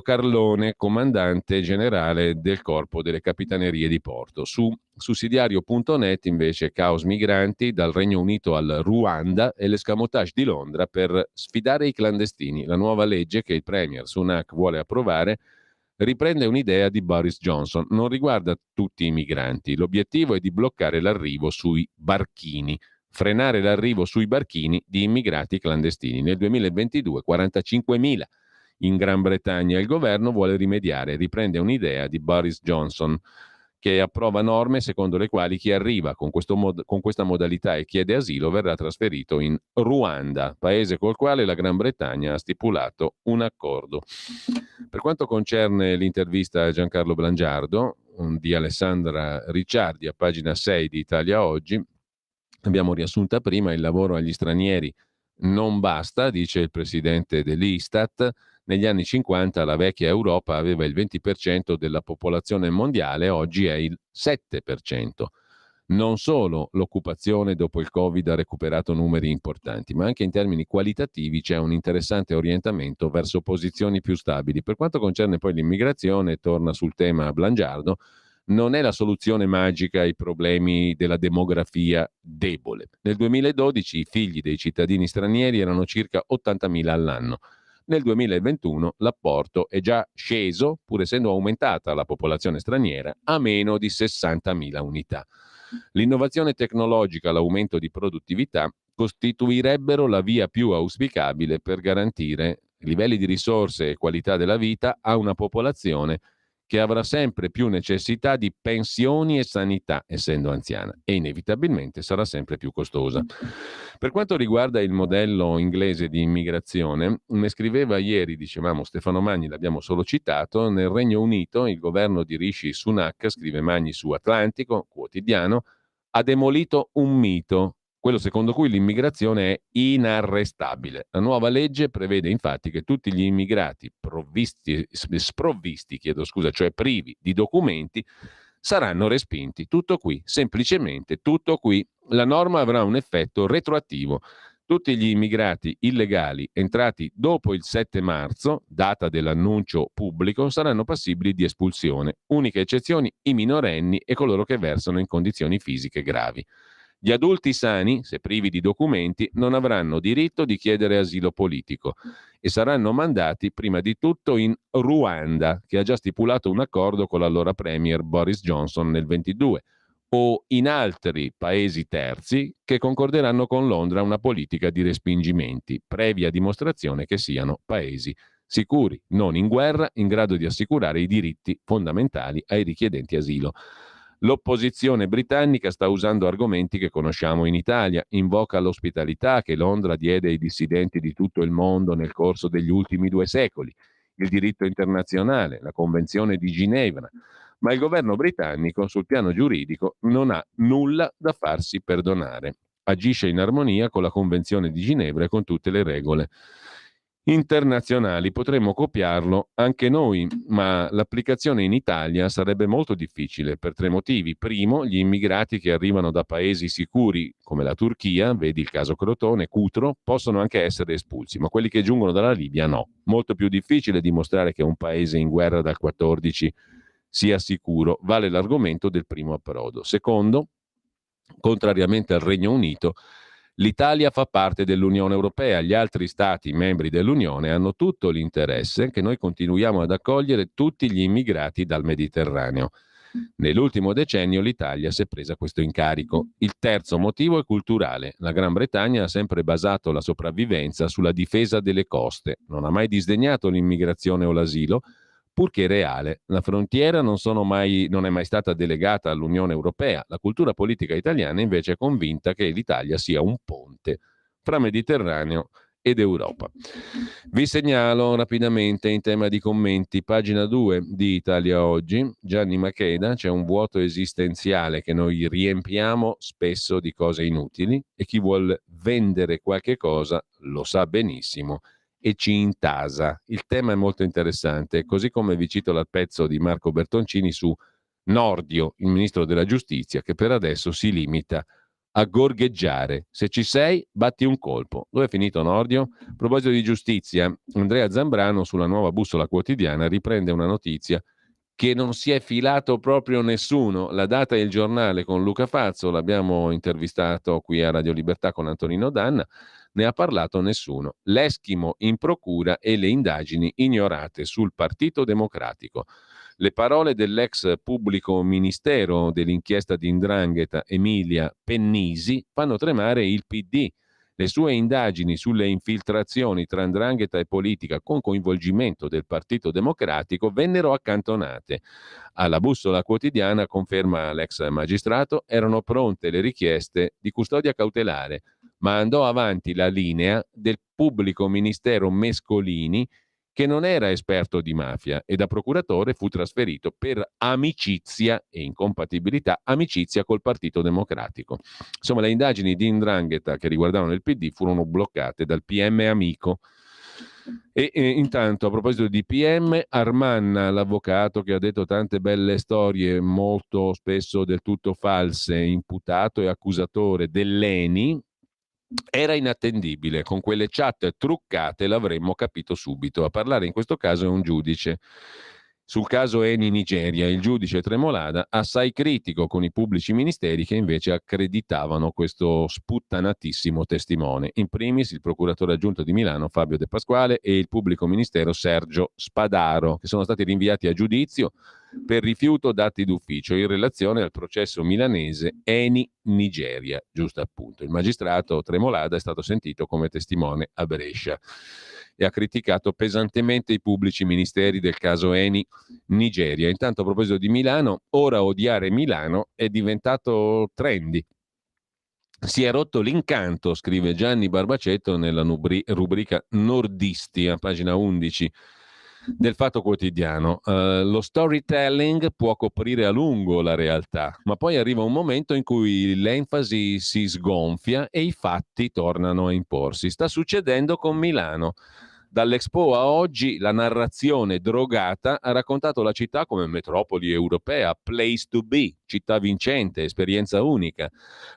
[SPEAKER 1] Carlone, comandante generale del Corpo delle Capitanerie di Porto. Su sussidiario.net invece caos migranti dal Regno Unito al Ruanda e l'escamotage di Londra per sfidare i clandestini. La nuova legge che il premier Sunak vuole approvare riprende un'idea di Boris Johnson, non riguarda tutti i migranti. L'obiettivo è di bloccare l'arrivo sui barchini, frenare l'arrivo sui barchini di immigrati clandestini. Nel 2022 45.000 in Gran Bretagna. Il governo vuole rimediare, riprende un'idea di Boris Johnson che approva norme secondo le quali chi arriva con questa modalità e chiede asilo verrà trasferito in Ruanda, paese col quale la Gran Bretagna ha stipulato un accordo. Per quanto concerne l'intervista a Giancarlo Blangiardo di Alessandra Ricciardi a pagina 6 di Italia Oggi, abbiamo riassunta prima: il lavoro agli stranieri non basta, dice il presidente dell'Istat. Negli anni 50 la vecchia Europa aveva il 20% della popolazione mondiale, oggi è il 7%. Non solo l'occupazione dopo il Covid ha recuperato numeri importanti, ma anche in termini qualitativi c'è un interessante orientamento verso posizioni più stabili. Per quanto concerne poi l'immigrazione, torna sul tema Blangiardo, non è la soluzione magica ai problemi della demografia debole. Nel 2012 i figli dei cittadini stranieri erano circa 80.000 all'anno. Nel 2021 l'apporto è già sceso, pur essendo aumentata la popolazione straniera, a meno di 60.000 unità. L'innovazione tecnologica e l'aumento di produttività costituirebbero la via più auspicabile per garantire livelli di risorse e qualità della vita a una popolazione che avrà sempre più necessità di pensioni e sanità, essendo anziana, e inevitabilmente sarà sempre più costosa. Per quanto riguarda il modello inglese di immigrazione, ne scriveva ieri, dicevamo, Stefano Magni, l'abbiamo solo citato: nel Regno Unito il governo di Rishi Sunak, scrive Magni su Atlantico Quotidiano, ha demolito un mito, quello secondo cui l'immigrazione è inarrestabile. La nuova legge prevede infatti che tutti gli immigrati sprovvisti, cioè privi di documenti, saranno respinti. Tutto qui, semplicemente tutto qui. La norma avrà un effetto retroattivo. Tutti gli immigrati illegali entrati dopo il 7 marzo, data dell'annuncio pubblico, saranno passibili di espulsione. Uniche eccezioni i minorenni e coloro che versano in condizioni fisiche gravi. Gli adulti sani, se privi di documenti, non avranno diritto di chiedere asilo politico e saranno mandati prima di tutto in Ruanda, che ha già stipulato un accordo con l'allora premier Boris Johnson nel 22, o in altri paesi terzi che concorderanno con Londra una politica di respingimenti, previa dimostrazione che siano paesi sicuri, non in guerra, in grado di assicurare i diritti fondamentali ai richiedenti asilo. L'opposizione britannica sta usando argomenti che conosciamo in Italia, invoca l'ospitalità che Londra diede ai dissidenti di tutto il mondo nel corso degli ultimi 2 secoli, il diritto internazionale, la Convenzione di Ginevra, ma il governo britannico sul piano giuridico non ha nulla da farsi perdonare. Agisce in armonia con la Convenzione di Ginevra e con tutte le regole internazionali. Potremmo copiarlo anche noi, ma l'applicazione in Italia sarebbe molto difficile per tre motivi. Primo, gli immigrati che arrivano da paesi sicuri come la Turchia, vedi il caso Crotone, Cutro, possono anche essere espulsi, ma quelli che giungono dalla Libia no. Molto più difficile dimostrare che un paese in guerra dal 14 sia sicuro. Vale l'argomento del primo approdo. Secondo, contrariamente al Regno Unito, l'Italia fa parte dell'Unione Europea, gli altri Stati membri dell'Unione hanno tutto l'interesse che noi continuiamo ad accogliere tutti gli immigrati dal Mediterraneo. Nell'ultimo decennio l'Italia si è presa questo incarico. Il terzo motivo è culturale. La Gran Bretagna ha sempre basato la sopravvivenza sulla difesa delle coste, non ha mai disdegnato l'immigrazione o l'asilo, purché reale. La frontiera non è mai stata delegata all'Unione Europea. La cultura politica italiana invece è convinta che l'Italia sia un ponte fra Mediterraneo ed Europa. Vi segnalo rapidamente in tema di commenti, pagina 2 di Italia Oggi, Gianni Macheda, c'è un vuoto esistenziale che noi riempiamo spesso di cose inutili e chi vuol vendere qualche cosa lo sa benissimo e ci intasa. Il tema è molto interessante, così come vi cito il pezzo di Marco Bertoncini su Nordio, il ministro della giustizia, che per adesso si limita a gorgheggiare. Se ci sei, batti un colpo. Dove è finito Nordio? A proposito di giustizia, Andrea Zambrano sulla Nuova Bussola Quotidiana riprende una notizia che non si è filato proprio nessuno. La Data e il Giornale con Luca Fazzo, l'abbiamo intervistato qui a Radio Libertà con Antonino Danna, ne ha parlato nessuno. L'Eschimo in procura e le indagini ignorate sul Partito Democratico. Le parole dell'ex pubblico ministero dell'inchiesta di 'Ndrangheta Emilia Pennisi fanno tremare il PD. Le sue indagini sulle infiltrazioni tra 'Ndrangheta e politica con coinvolgimento del Partito Democratico vennero accantonate. Alla Bussola Quotidiana, conferma l'ex magistrato, erano pronte le richieste di custodia cautelare, ma andò avanti la linea del pubblico ministero Mescolini, che non era esperto di mafia e da procuratore fu trasferito per amicizia e incompatibilità, amicizia col Partito Democratico. Insomma, le indagini di 'Ndrangheta che riguardavano il PD furono bloccate dal PM amico. E intanto, a proposito di PM, Armanna, l'avvocato che ha detto tante belle storie, molto spesso del tutto false, imputato e accusatore dell'ENI, era inattendibile, con quelle chat truccate l'avremmo capito subito. A parlare in questo caso è un giudice. Sul caso Eni Nigeria, il giudice Tremolada, assai critico con i pubblici ministeri che invece accreditavano questo sputtanatissimo testimone. In primis il procuratore aggiunto di Milano Fabio De Pasquale e il pubblico ministero Sergio Spadaro, che sono stati rinviati a giudizio per rifiuto d'atti d'ufficio in relazione al processo milanese Eni Nigeria, giusto appunto. Il magistrato Tremolada è stato sentito come testimone a Brescia e ha criticato pesantemente i pubblici ministeri del caso Eni Nigeria. Intanto, a proposito di Milano, ora odiare Milano è diventato trendy. Si è rotto l'incanto, scrive Gianni Barbacetto nella rubrica Nordisti, a pagina 11 del Fatto Quotidiano. Lo storytelling può coprire a lungo la realtà, ma poi arriva un momento in cui l'enfasi si sgonfia e i fatti tornano a imporsi. Sta succedendo con Milano. Dall'Expo a oggi la narrazione drogata ha raccontato la città come metropoli europea, place to be, città vincente, esperienza unica,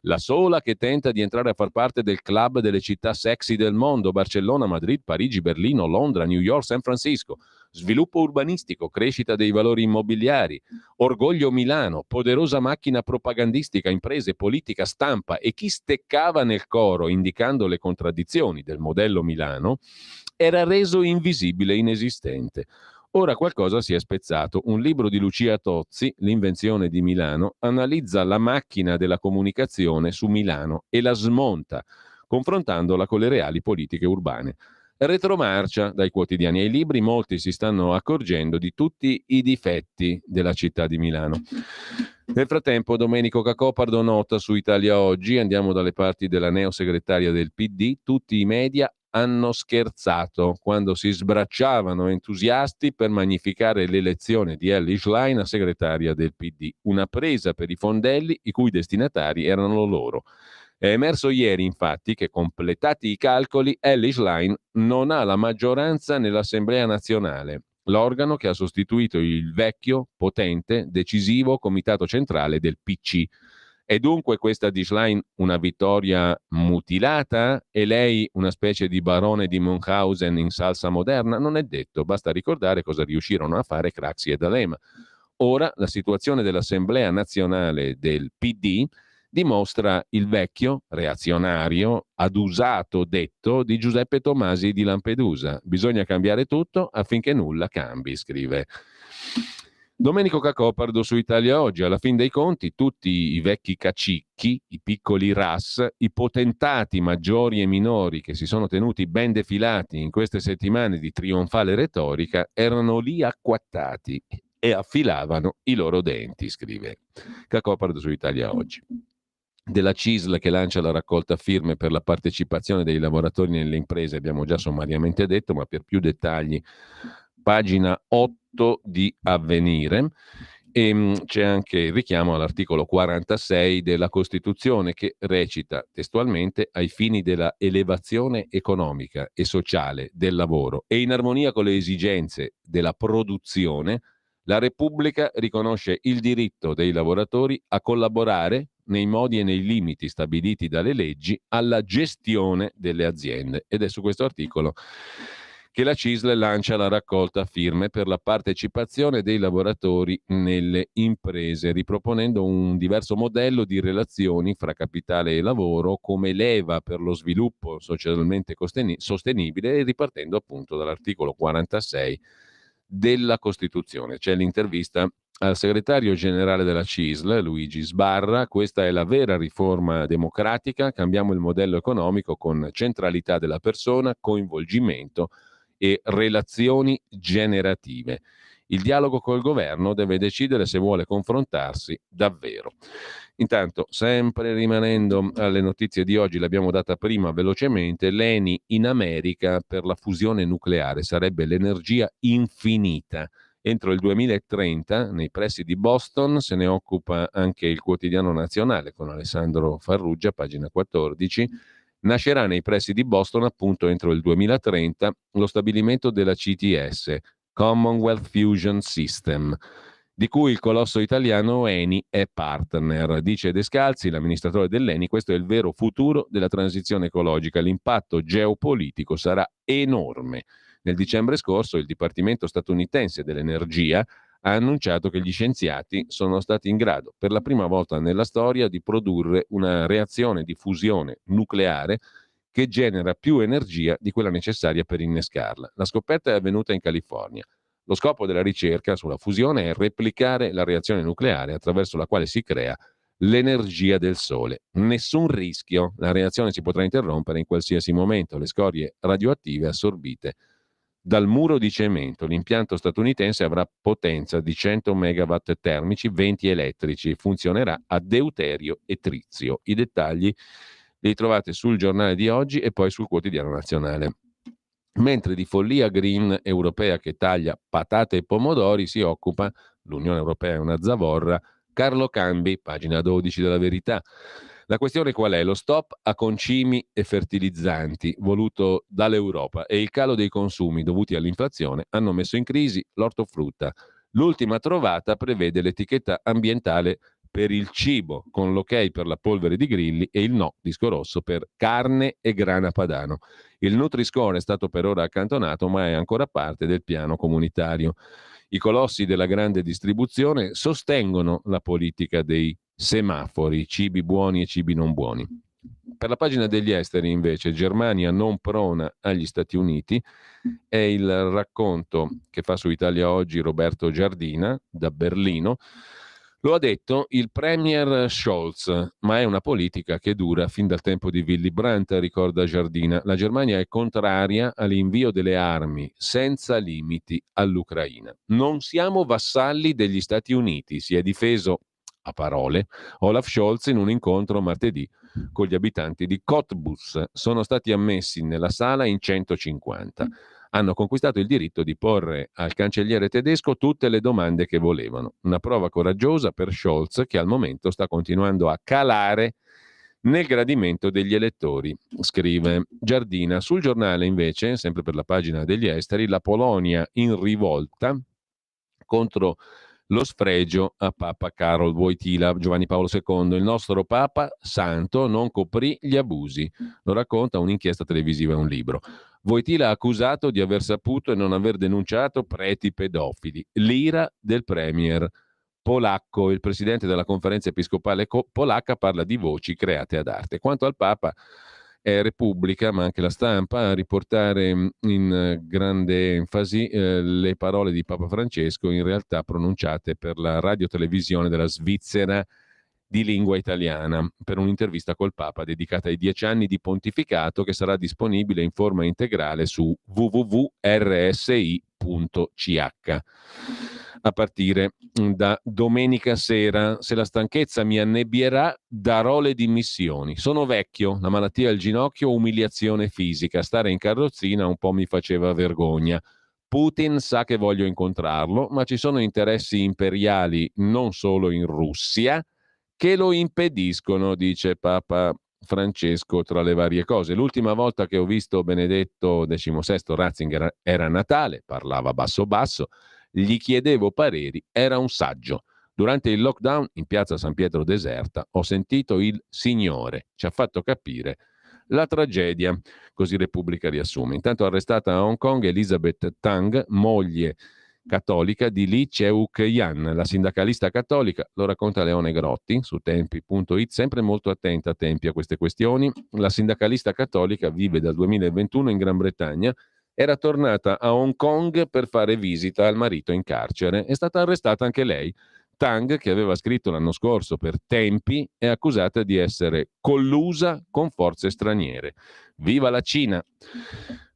[SPEAKER 1] la sola che tenta di entrare a far parte del club delle città sexy del mondo: Barcellona, Madrid, Parigi, Berlino, Londra, New York, San Francisco. Sviluppo urbanistico, crescita dei valori immobiliari, orgoglio Milano, poderosa macchina propagandistica, imprese, politica, stampa, e chi steccava nel coro indicando le contraddizioni del modello Milano era reso invisibile, inesistente. Ora qualcosa si è spezzato. Un libro di Lucia Tozzi, L'invenzione di Milano, analizza la macchina della comunicazione su Milano e la smonta, confrontandola con le reali politiche urbane. Retromarcia dai quotidiani ai libri, molti si stanno accorgendo di tutti i difetti della città di Milano. Nel frattempo Domenico Cacopardo nota su Italia Oggi, andiamo dalle parti della neosegretaria del PD, tutti i media hanno scherzato quando si sbracciavano entusiasti per magnificare l'elezione di Elly Schlein a segretaria del PD, una presa per i fondelli i cui destinatari erano loro. È emerso ieri, infatti, che completati i calcoli, Elly Schlein non ha la maggioranza nell'Assemblea nazionale, l'organo che ha sostituito il vecchio, potente, decisivo comitato centrale del PC. È dunque questa di Schlein una vittoria mutilata? E lei una specie di barone di Munchausen in salsa moderna? Non è detto, basta ricordare cosa riuscirono a fare Craxi e D'Alema. Ora la situazione dell'Assemblea nazionale del PD dimostra il vecchio, reazionario, adusato detto di Giuseppe Tomasi di Lampedusa. Bisogna cambiare tutto affinché nulla cambi, scrive Domenico Cacopardo su Italia Oggi. Alla fin dei conti tutti i vecchi cacicchi, i piccoli ras, i potentati maggiori e minori che si sono tenuti ben defilati in queste settimane di trionfale retorica erano lì acquattati e affilavano i loro denti, scrive Cacopardo su Italia Oggi. Della CISL che lancia la raccolta firme per la partecipazione dei lavoratori nelle imprese abbiamo già sommariamente detto, ma per più dettagli pagina 8 di Avvenire. E c'è anche il richiamo all'articolo 46 della Costituzione che recita testualmente: ai fini della elevazione economica e sociale del lavoro e in armonia con le esigenze della produzione, la Repubblica riconosce il diritto dei lavoratori a collaborare nei modi e nei limiti stabiliti dalle leggi alla gestione delle aziende. Ed è su questo articolo che la CISL lancia la raccolta firme per la partecipazione dei lavoratori nelle imprese, riproponendo un diverso modello di relazioni fra capitale e lavoro come leva per lo sviluppo socialmente sostenibile e ripartendo appunto dall'articolo 46 della Costituzione. C'è l'intervista al segretario generale della CISL, Luigi Sbarra. Questa è la vera riforma democratica, cambiamo il modello economico con centralità della persona, coinvolgimento e relazioni generative. Il dialogo col governo deve decidere se vuole confrontarsi davvero. Intanto, sempre rimanendo alle notizie di oggi, l'abbiamo data prima velocemente, l'ENI in America per la fusione nucleare sarebbe l'energia infinita. Entro il 2030, nei pressi di Boston, se ne occupa anche il Quotidiano Nazionale con Alessandro Farrugia, pagina 14, nascerà nei pressi di Boston appunto entro il 2030 lo stabilimento della CTS, Commonwealth Fusion System, di cui il colosso italiano Eni è partner. Dice Descalzi, l'amministratore dell'Eni, questo è il vero futuro della transizione ecologica, l'impatto geopolitico sarà enorme. Nel dicembre scorso il Dipartimento statunitense dell'Energia ha annunciato che gli scienziati sono stati in grado per la prima volta nella storia di produrre una reazione di fusione nucleare che genera più energia di quella necessaria per innescarla. La scoperta è avvenuta in California. Lo scopo della ricerca sulla fusione è replicare la reazione nucleare attraverso la quale si crea l'energia del Sole. Nessun rischio, la reazione si potrà interrompere in qualsiasi momento. Le scorie radioattive assorbite dal muro di cemento. L'impianto statunitense avrà potenza di 100 megawatt termici, 20 elettrici, funzionerà a deuterio e trizio. I dettagli li trovate sul giornale di oggi e poi sul Quotidiano Nazionale. Mentre di follia green europea che taglia patate e pomodori si occupa, l'Unione Europea è una zavorra, Carlo Cambi, pagina 12 della Verità. La questione qual è? Lo stop a concimi e fertilizzanti voluto dall'Europa e il calo dei consumi dovuti all'inflazione hanno messo in crisi l'ortofrutta. L'ultima trovata prevede l'etichetta ambientale per il cibo, con l'ok per la polvere di grilli e il no, disco rosso, per carne e grana padano. Il Nutri-Score è stato per ora accantonato, ma è ancora parte del piano comunitario. I colossi della grande distribuzione sostengono la politica dei semafori, cibi buoni e cibi non buoni. Per la pagina degli esteri, invece, Germania non prona agli Stati Uniti, è il racconto che fa su Italia Oggi Roberto Giardina, da Berlino. Lo ha detto il premier Scholz, ma è una politica che dura fin dal tempo di Willy Brandt, ricorda Giardina. La Germania è contraria all'invio delle armi senza limiti all'Ucraina. Non siamo vassalli degli Stati Uniti, si è difeso a parole Olaf Scholz in un incontro martedì con gli abitanti di Cottbus. Sono stati ammessi nella sala in 150. Hanno conquistato il diritto di porre al cancelliere tedesco tutte le domande che volevano. Una prova coraggiosa per Scholz che al momento sta continuando a calare nel gradimento degli elettori, scrive Giardina. Sul Giornale invece, sempre per la pagina degli esteri, la Polonia in rivolta contro lo sfregio a Papa Karol Wojtyla, Giovanni Paolo II. Il nostro Papa Santo non coprì gli abusi, lo racconta un'inchiesta televisiva e un libro. Wojtyla accusato di aver saputo e non aver denunciato preti pedofili. L'ira del premier polacco. Il presidente della conferenza episcopale polacca parla di voci create ad arte. Quanto al Papa, è Repubblica, ma anche la Stampa, a riportare in grande enfasi le parole di Papa Francesco, in realtà pronunciate per la radiotelevisione della Svizzera di lingua italiana, per un'intervista col Papa dedicata ai 10 anni di pontificato, che sarà disponibile in forma integrale su www.rsi.ch a partire da domenica sera. Se la stanchezza mi annebbierà, darò le dimissioni. Sono vecchio, la malattia al ginocchio, umiliazione fisica, stare in carrozzina un po' mi faceva vergogna. Putin sa che voglio incontrarlo, ma ci sono interessi imperiali non solo in Russia che lo impediscono, dice Papa Francesco tra le varie cose. L'ultima volta che ho visto Benedetto XVI Ratzinger era a Natale, parlava basso basso, gli chiedevo pareri, era un saggio. Durante il lockdown in piazza San Pietro deserta ho sentito il Signore, ci ha fatto capire la tragedia, così Repubblica riassume. Intanto arrestata a Hong Kong Elizabeth Tang, moglie cattolica di Lee Cheuk-yan, la sindacalista cattolica, lo racconta Leone Grotti su tempi.it, sempre molto attenta a tempi a queste questioni. La sindacalista cattolica vive dal 2021 in Gran Bretagna, era tornata a Hong Kong per fare visita al marito in carcere, è stata arrestata anche lei. Tang, che aveva scritto l'anno scorso per Tempi, è accusata di essere collusa con forze straniere. Viva la Cina!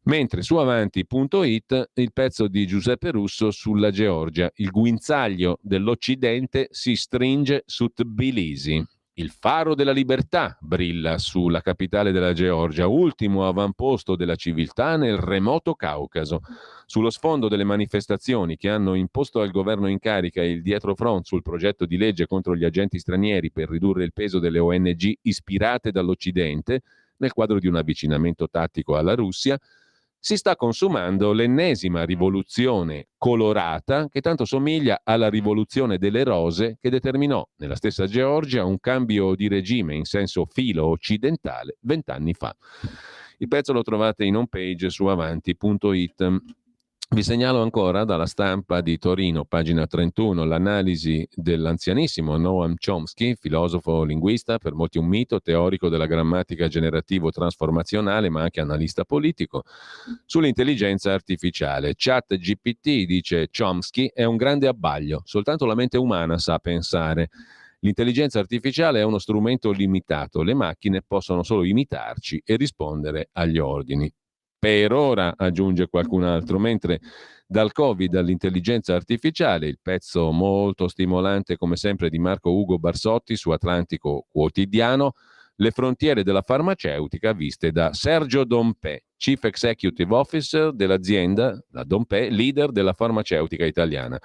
[SPEAKER 1] Mentre su avanti.it il pezzo di Giuseppe Russo sulla Georgia. Il guinzaglio dell'Occidente si stringe su Tbilisi. Il faro della libertà brilla sulla capitale della Georgia, ultimo avamposto della civiltà nel remoto Caucaso. Sullo sfondo delle manifestazioni che hanno imposto al governo in carica il dietrofront sul progetto di legge contro gli agenti stranieri per ridurre il peso delle ONG ispirate dall'Occidente, nel quadro di un avvicinamento tattico alla Russia, si sta consumando l'ennesima rivoluzione colorata che tanto somiglia alla rivoluzione delle rose che determinò nella stessa Georgia un cambio di regime in senso filo occidentale 20 anni fa. Il pezzo lo trovate in home page su avanti.it. Vi segnalo ancora dalla Stampa di Torino, pagina 31, l'analisi dell'anzianissimo Noam Chomsky, filosofo linguista, per molti un mito, teorico della grammatica generativo-trasformazionale, ma anche analista politico, sull'intelligenza artificiale. ChatGPT, dice Chomsky, è un grande abbaglio, soltanto la mente umana sa pensare. L'intelligenza artificiale è uno strumento limitato, le macchine possono solo imitarci e rispondere agli ordini. Per ora, aggiunge qualcun altro, mentre dal Covid all'intelligenza artificiale, il pezzo molto stimolante come sempre di Marco Ugo Barsotti su Atlantico Quotidiano, le frontiere della farmaceutica viste da Sergio Dompè, Chief Executive Officer dell'azienda, la Dompè, leader della farmaceutica italiana.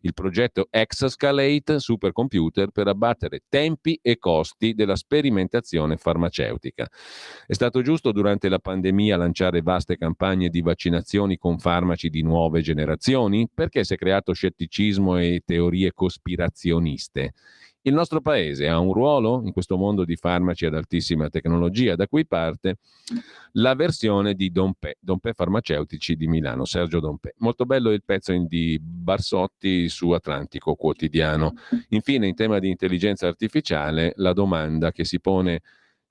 [SPEAKER 1] Il progetto Exascalate, supercomputer per abbattere tempi e costi della sperimentazione farmaceutica. È stato giusto durante la pandemia lanciare vaste campagne di vaccinazioni con farmaci di nuove generazioni? Perché si è creato scetticismo e teorie cospirazioniste? Il nostro paese ha un ruolo in questo mondo di farmaci ad altissima tecnologia, da cui parte la versione di Dompè Farmaceutici di Milano, Sergio Dompè. Molto bello il pezzo di Barsotti su Atlantico Quotidiano. Infine, in tema di intelligenza artificiale, la domanda che si pone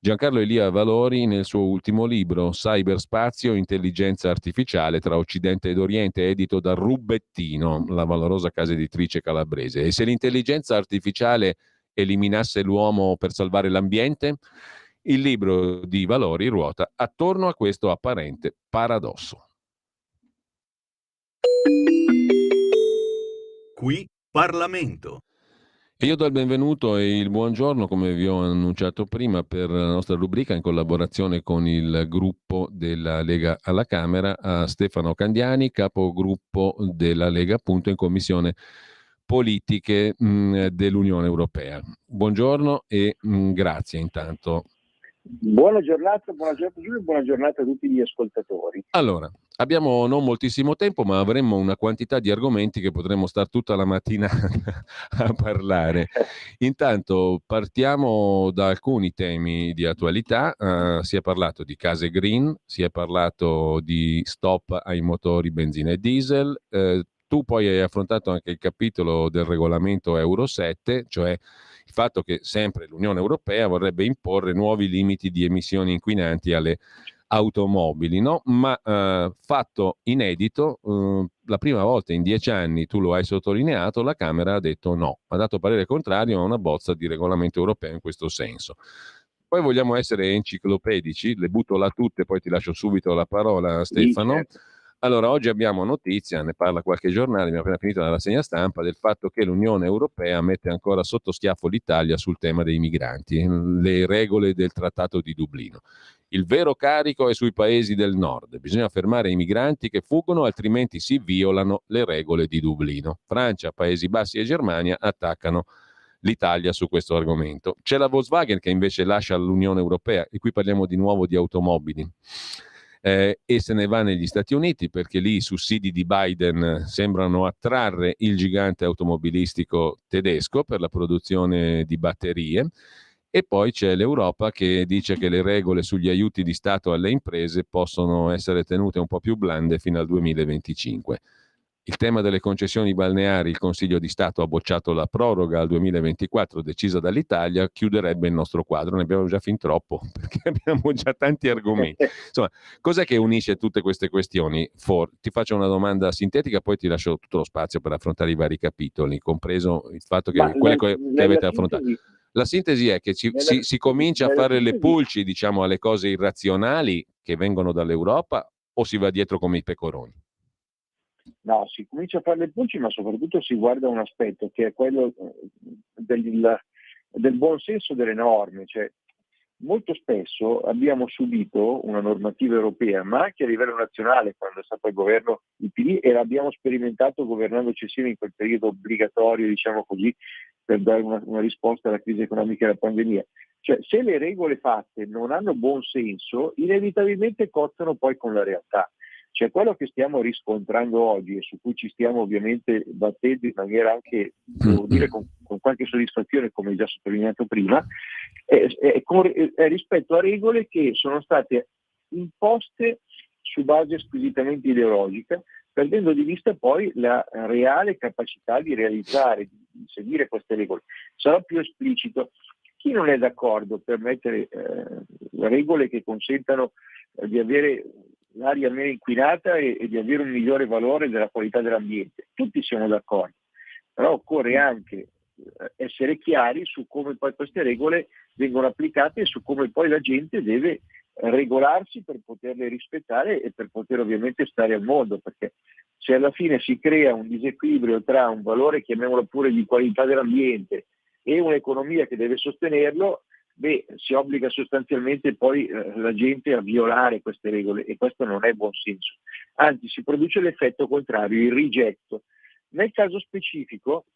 [SPEAKER 1] Giancarlo Elia Valori nel suo ultimo libro, Cyberspazio, intelligenza artificiale tra Occidente ed Oriente, edito da Rubettino, la valorosa casa editrice calabrese. E se l'intelligenza artificiale eliminasse l'uomo per salvare l'ambiente? Il libro di Valori ruota attorno a questo apparente paradosso.
[SPEAKER 2] Qui Parlamento.
[SPEAKER 1] E io do il benvenuto e il buongiorno, come vi ho annunciato prima, per la nostra rubrica in collaborazione con il gruppo della Lega alla Camera, a Stefano Candiani, capogruppo della Lega appunto in Commissione Politiche dell'Unione Europea. Buongiorno e grazie intanto.
[SPEAKER 7] Buona giornata Giulio, buona giornata a tutti gli ascoltatori.
[SPEAKER 1] Allora, abbiamo non moltissimo tempo, ma avremmo una quantità di argomenti che potremmo stare tutta la mattina a parlare. Intanto partiamo da alcuni temi di attualità. Si è parlato di case green, si è parlato di stop ai motori benzina e diesel. Tu poi hai affrontato anche il capitolo del regolamento Euro 7, cioè il fatto che sempre l'Unione Europea vorrebbe imporre nuovi limiti di emissioni inquinanti alle automobili, no? Ma fatto inedito, la prima volta in 10 anni, tu lo hai sottolineato, la Camera ha detto no, ha dato parere contrario a una bozza di regolamento europeo in questo senso. Poi vogliamo essere enciclopedici, le butto là tutte, poi ti lascio subito la parola,
[SPEAKER 7] Sì,
[SPEAKER 1] Stefano.
[SPEAKER 7] certo.
[SPEAKER 1] Allora, oggi abbiamo notizia, ne parla qualche giornale, abbiamo appena finito la rassegna stampa, del fatto che l'Unione Europea mette ancora sotto schiaffo l'Italia sul tema dei migranti, le regole del Trattato di Dublino. Il vero carico è sui paesi del nord, bisogna fermare i migranti che fuggono, altrimenti si violano le regole di Dublino. Francia, Paesi Bassi e Germania attaccano l'Italia su questo argomento. C'è la Volkswagen che invece lascia l'Unione Europea, e qui parliamo di nuovo di automobili, e se ne va negli Stati Uniti perché lì i sussidi di Biden sembrano attrarre il gigante automobilistico tedesco per la produzione di batterie. E poi c'è l'Europa che dice che le regole sugli aiuti di Stato alle imprese possono essere tenute un po' più blande fino al 2025. Il tema delle concessioni balneari, il Consiglio di Stato ha bocciato la proroga al 2024 decisa dall'Italia, chiuderebbe il nostro quadro. Ne abbiamo già fin troppo, perché abbiamo già tanti argomenti. Insomma, cos'è che unisce tutte queste questioni? Ti faccio una domanda sintetica, poi ti lascio tutto lo spazio per affrontare i vari capitoli, compreso il fatto
[SPEAKER 7] Ma
[SPEAKER 1] che quelle che avete affrontato. La sintesi è che si comincia a fare le pulci, diciamo, alle cose irrazionali che vengono dall'Europa, o si va dietro come i pecoroni?
[SPEAKER 7] No, si comincia a fare le pulci, ma soprattutto si guarda un aspetto che è quello del buon senso delle norme. Cioè, molto spesso abbiamo subito una normativa europea, ma anche a livello nazionale, quando è stato al governo il PD, e l'abbiamo sperimentato governandoci insieme in quel periodo obbligatorio, diciamo così, per dare una risposta alla crisi economica e alla pandemia. Cioè, se le regole fatte non hanno buon senso, inevitabilmente cozzano poi con la realtà. Cioè, quello che stiamo riscontrando oggi e su cui ci stiamo ovviamente battendo in maniera anche, devo dire, con qualche soddisfazione, come già sottolineato prima, è rispetto a regole che sono state imposte su base squisitamente ideologica, perdendo di vista poi la reale capacità di realizzare, di seguire queste regole. Sarò più esplicito. Chi non è d'accordo per mettere regole che consentano di avere l'aria meno inquinata e di avere un migliore valore della qualità dell'ambiente? Tutti siamo d'accordo, però occorre anche essere chiari su come poi queste regole vengono applicate e su come poi la gente deve regolarsi per poterle rispettare e per poter ovviamente stare al mondo, perché se alla fine si crea un disequilibrio tra un valore, chiamiamolo pure, di qualità dell'ambiente e un'economia che deve sostenerlo, si obbliga sostanzialmente poi la gente a violare queste regole, e questo non è buon senso. Anzi, si produce l'effetto contrario, il rigetto. Nel caso specifico,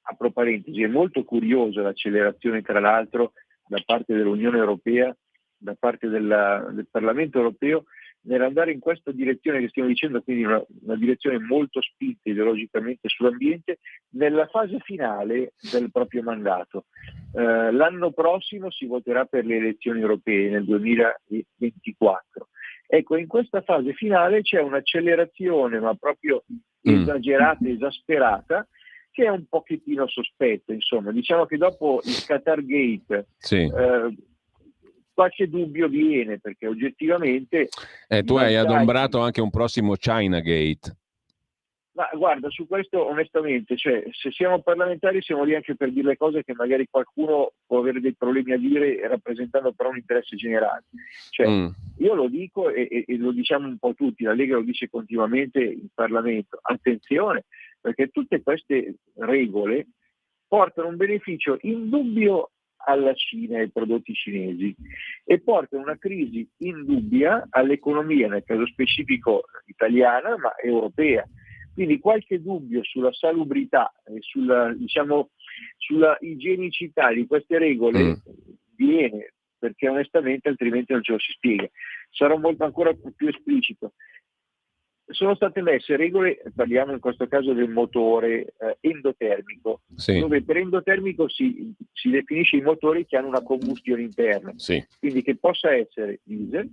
[SPEAKER 7] apro parentesi, è molto curiosa l'accelerazione, tra l'altro, da parte dell'Unione Europea, da parte del Parlamento Europeo, nell'andare in questa direzione che stiamo dicendo, quindi una direzione molto spinta ideologicamente sull'ambiente, nella fase finale del proprio mandato. L'anno prossimo si voterà per le elezioni europee, nel 2024. Ecco, in questa fase finale c'è un'accelerazione, ma proprio esagerata, esasperata, che è un pochettino sospetto. Insomma, diciamo che dopo il Qatar Gate,
[SPEAKER 1] sì,
[SPEAKER 7] qualche dubbio viene, perché oggettivamente
[SPEAKER 1] tu hai adombrato anche un prossimo China Gate.
[SPEAKER 7] Ma guarda, su questo onestamente, cioè, se siamo parlamentari siamo lì anche per dire le cose che magari qualcuno può avere dei problemi a dire, rappresentando però un interesse generale. Cioè, io lo dico e lo diciamo un po' tutti, la Lega lo dice continuamente in Parlamento: attenzione, perché tutte queste regole portano un beneficio indubbio alla Cina e ai prodotti cinesi e portano una crisi indubbia all'economia, nel caso specifico italiana, ma europea. Quindi qualche dubbio sulla salubrità e sulla igienicità di queste regole viene, perché onestamente altrimenti non ce lo si spiega. Sarò ancora più esplicito. Sono state messe regole, parliamo in questo caso del motore endotermico,
[SPEAKER 1] Sì.
[SPEAKER 7] dove per endotermico si definisce i motori che hanno una combustione interna,
[SPEAKER 1] Sì.
[SPEAKER 7] quindi che possa essere diesel,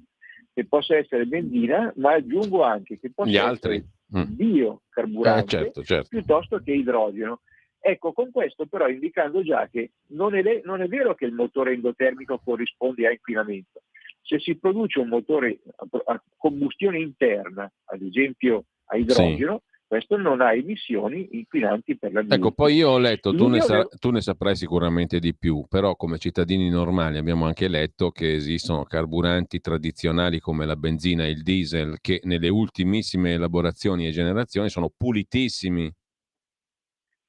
[SPEAKER 7] che possa essere benzina, ma aggiungo anche che possa
[SPEAKER 1] Gli altri.
[SPEAKER 7] essere biocarburante
[SPEAKER 1] Certo.
[SPEAKER 7] piuttosto che idrogeno. Ecco, con questo però indicando già che non è vero che il motore endotermico corrisponde a inquinamento. Se si produce un motore a combustione interna, ad esempio a idrogeno, questo non ha emissioni inquinanti per l'ambiente.
[SPEAKER 1] Ecco, poi io ho letto, tu ne saprai sicuramente di più, però come cittadini normali abbiamo anche letto che esistono carburanti tradizionali come la benzina e il diesel che nelle ultimissime elaborazioni e generazioni sono pulitissimi.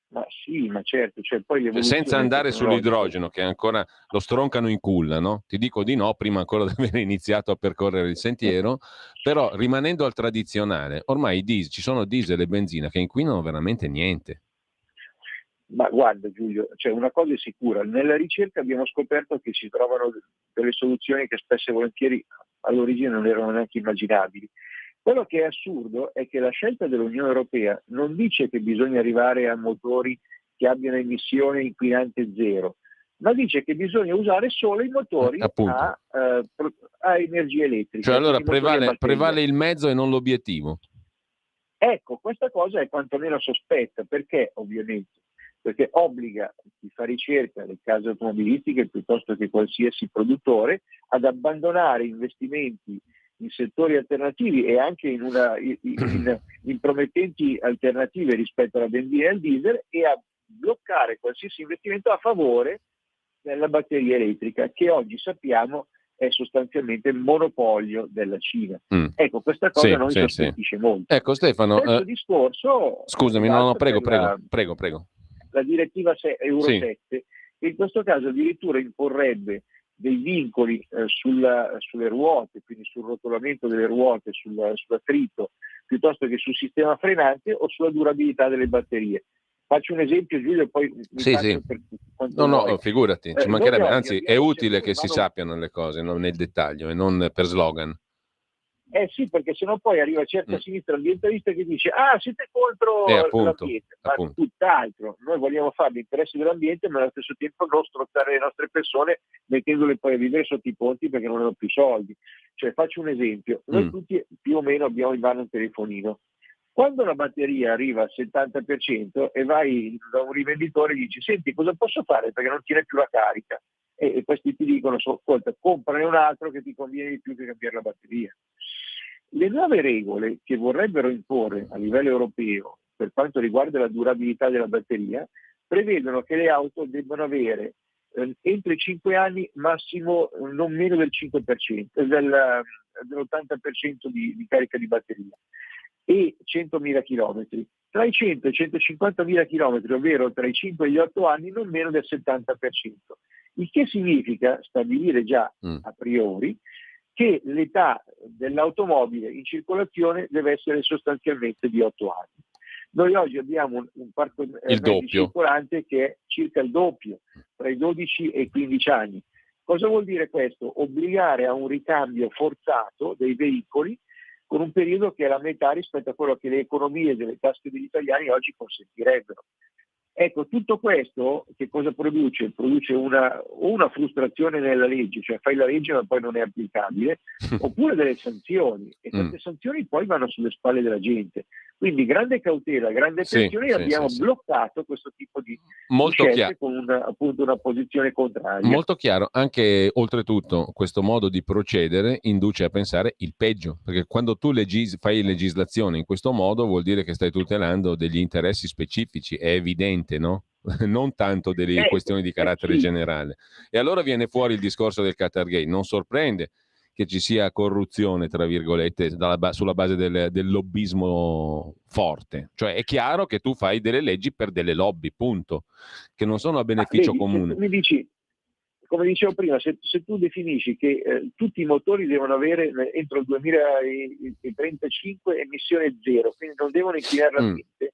[SPEAKER 7] Ma sì, ma certo, cioè poi
[SPEAKER 1] senza andare sull'idrogeno che ancora lo stroncano in culla, no? Ti dico di no prima ancora di aver iniziato a percorrere il sentiero, però rimanendo al tradizionale, ormai ci sono diesel e benzina che inquinano veramente niente.
[SPEAKER 7] Ma guarda Giulio, cioè una cosa è sicura, nella ricerca abbiamo scoperto che si trovano delle soluzioni che spesso e volentieri all'origine non erano neanche immaginabili. Quello che è assurdo è che la scelta dell'Unione Europea non dice che bisogna arrivare a motori che abbiano emissione inquinante zero, ma dice che bisogna usare solo i motori a energia elettrica.
[SPEAKER 1] Cioè allora prevale il mezzo e non l'obiettivo.
[SPEAKER 7] Ecco, questa cosa è quantomeno sospetta, perché ovviamente? Perché obbliga chi fa ricerca nelle case automobilistiche piuttosto che qualsiasi produttore ad abbandonare investimenti in settori alternativi e anche in promettenti alternative rispetto alla benzina e al diesel e a bloccare qualsiasi investimento a favore della batteria elettrica, che oggi sappiamo è sostanzialmente il monopolio della Cina. Ecco, questa cosa non mi sospettisce molto.
[SPEAKER 1] Ecco Stefano,
[SPEAKER 7] questo discorso
[SPEAKER 1] scusami, prego.
[SPEAKER 7] La direttiva Euro 7, che in questo caso addirittura imporrebbe dei vincoli sulle ruote, quindi sul rotolamento delle ruote, sull'attrito, piuttosto che sul sistema frenante o sulla durabilità delle batterie. Faccio un esempio, Giulio, poi per quanto vuoi.
[SPEAKER 1] No, figurati, ci mancherebbe, anzi è utile che si sappiano le cose nel dettaglio e non per slogan.
[SPEAKER 7] Sì, perché sennò poi arriva certa sinistra ambientalista che dice siete contro l'ambiente, ma tutt'altro. Noi vogliamo fare l'interesse dell'ambiente, ma allo stesso tempo non strozzare le nostre persone mettendole poi a vivere sotto i ponti perché non hanno più soldi. Cioè, faccio un esempio, noi tutti più o meno abbiamo in mano un telefonino. Quando la batteria arriva al 70% e vai da un rivenditore e dici senti cosa posso fare perché non tiene più la carica, e questi ti dicono ascolta, comprane un altro che ti conviene di più che cambiare la batteria. Le nuove regole che vorrebbero imporre a livello europeo per quanto riguarda la durabilità della batteria prevedono che le auto debbano avere entro i 5 anni massimo non meno del 5%, dell'80% di carica di batteria e 100.000 km. Tra i 100 e i 150.000 km, ovvero tra i 5 e gli 8 anni, non meno del 70%. Il che significa stabilire già a priori che l'età dell'automobile in circolazione deve essere sostanzialmente di 8 anni. Noi oggi abbiamo un parco circolante che è circa il doppio, tra i 12 e i 15 anni. Cosa vuol dire questo? Obbligare a un ricambio forzato dei veicoli con un periodo che è la metà rispetto a quello che le economie delle tasche degli italiani oggi consentirebbero. Ecco, tutto questo che cosa produce? Produce una frustrazione nella legge, cioè fai la legge ma poi non è applicabile, oppure delle sanzioni, e queste sanzioni poi vanno sulle spalle della gente. Quindi grande cautela, grande attenzione, abbiamo bloccato questo tipo di scelte con appunto una posizione contraria.
[SPEAKER 1] Molto chiaro, anche oltretutto questo modo di procedere induce a pensare il peggio, perché quando tu fai legislazione in questo modo vuol dire che stai tutelando degli interessi specifici, è evidente, no? Non tanto delle questioni di carattere generale. E allora viene fuori il discorso del Qatargate, non sorprende che ci sia corruzione, tra virgolette, sulla base del lobbismo forte. Cioè è chiaro che tu fai delle leggi per delle lobby, punto, che non sono a beneficio comune.
[SPEAKER 7] Se mi dici, come dicevo prima, se tu definisci che tutti i motori devono avere entro il 2035 emissione zero, quindi non devono inquinare l'ambiente,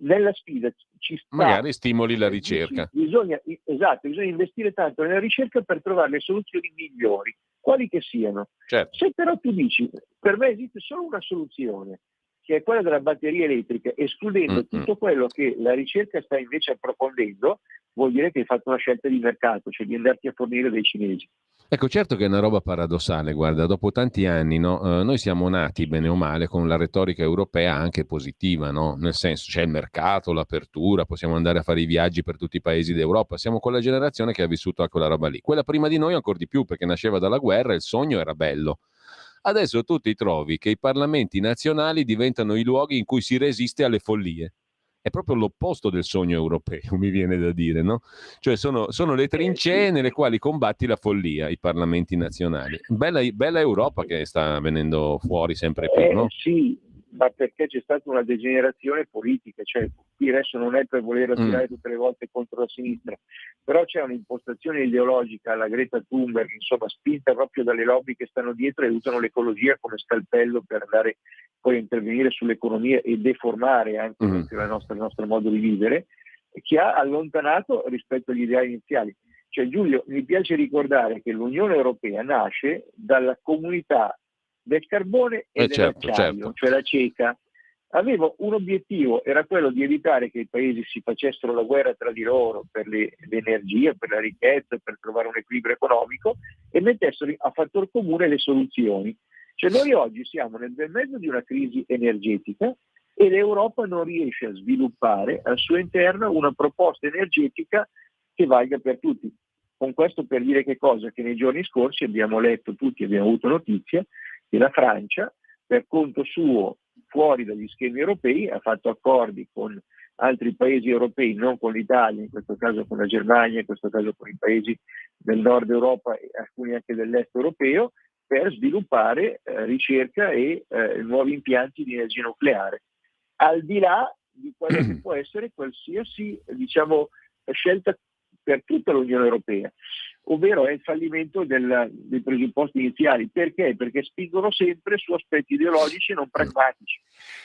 [SPEAKER 7] nella sfida ci sta.
[SPEAKER 1] Magari stimoli la ricerca.
[SPEAKER 7] Bisogna investire tanto nella ricerca per trovare le soluzioni migliori, quali che siano.
[SPEAKER 1] Certo.
[SPEAKER 7] Se però tu dici, per me esiste solo una soluzione, che è quella della batteria elettrica, escludendo tutto quello che la ricerca sta invece approfondendo, vuol dire che hai fatto una scelta di mercato, cioè di andarti a fornire dei cinesi.
[SPEAKER 1] Ecco, certo che è una roba paradossale, guarda, dopo tanti anni, no, noi siamo nati, bene o male, con la retorica europea anche positiva, no? Nel senso, c'è il mercato, l'apertura, possiamo andare a fare i viaggi per tutti i paesi d'Europa, siamo quella generazione che ha vissuto a quella roba lì. Quella prima di noi ancora di più, perché nasceva dalla guerra e il sogno era bello. Adesso tu ti trovi che i parlamenti nazionali diventano i luoghi in cui si resiste alle follie. È proprio l'opposto del sogno europeo, mi viene da dire, no? Cioè sono le trincee nelle quali combatti la follia, i parlamenti nazionali. Bella Europa che sta venendo fuori sempre più, no?
[SPEAKER 7] Sì, ma perché c'è stata una degenerazione politica, cioè qui adesso non è per voler attirare tutte le volte contro la sinistra, però c'è un'impostazione ideologica alla Greta Thunberg, insomma, spinta proprio dalle lobby che stanno dietro e usano l'ecologia come scalpello per andare poi a intervenire sull'economia e deformare anche il nostro modo di vivere, che ha allontanato rispetto agli ideali iniziali. Cioè, Giulio, mi piace ricordare che l'Unione Europea nasce dalla comunità del carbone e dell'acciaio,
[SPEAKER 1] certo.
[SPEAKER 7] cioè la CECA. Aveva un obiettivo, era quello di evitare che i paesi si facessero la guerra tra di loro per l'energia, per la ricchezza, per trovare un equilibrio economico e mettessero a fattor comune le soluzioni. Cioè noi oggi siamo nel bel mezzo di una crisi energetica e l'Europa non riesce a sviluppare al suo interno una proposta energetica che valga per tutti. Con questo per dire che cosa? Che nei giorni scorsi abbiamo letto tutti, abbiamo avuto notizia che la Francia, per conto suo, fuori dagli schemi europei, ha fatto accordi con altri paesi europei, non con l'Italia, in questo caso con la Germania, in questo caso con i paesi del nord Europa e alcuni anche dell'est europeo, per sviluppare ricerca e nuovi impianti di energia nucleare, al di là di quello che può essere qualsiasi, scelta per tutta l'Unione Europea, ovvero è il fallimento dei presupposti iniziali. Perché? Perché spingono sempre su aspetti ideologici e non pragmatici.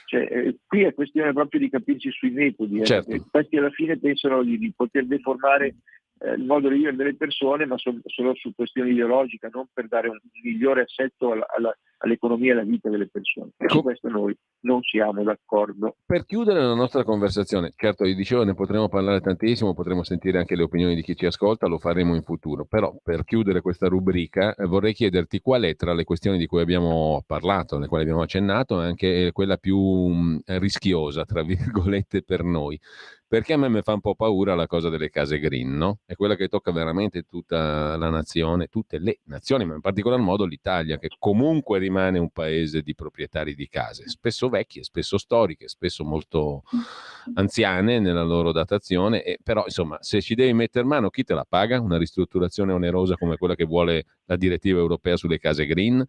[SPEAKER 7] Cioè, qui è questione proprio di capirci sui metodi.
[SPEAKER 1] Certo.
[SPEAKER 7] Questi alla fine pensano di poter deformare il modo di vivere delle persone, ma solo su questioni ideologiche, non per dare un migliore assetto all'economia e alla vita delle persone. E su questo noi non siamo d'accordo.
[SPEAKER 1] Per chiudere la nostra conversazione, certo, io dicevo, ne potremo parlare tantissimo, potremo sentire anche le opinioni di chi ci ascolta, lo faremo in futuro, però per chiudere questa rubrica vorrei chiederti qual è tra le questioni di cui abbiamo parlato, alle quali abbiamo accennato, anche quella più rischiosa, tra virgolette, per noi. Perché a me mi fa un po' paura la cosa delle case green, no? È quella che tocca veramente tutta la nazione, tutte le nazioni, ma in particolar modo l'Italia, che comunque rimane un paese di proprietari di case, spesso vecchie, spesso storiche, spesso molto anziane nella loro datazione, però insomma, se ci devi mettere mano, chi te la paga? Una ristrutturazione onerosa come quella che vuole la direttiva europea sulle case green?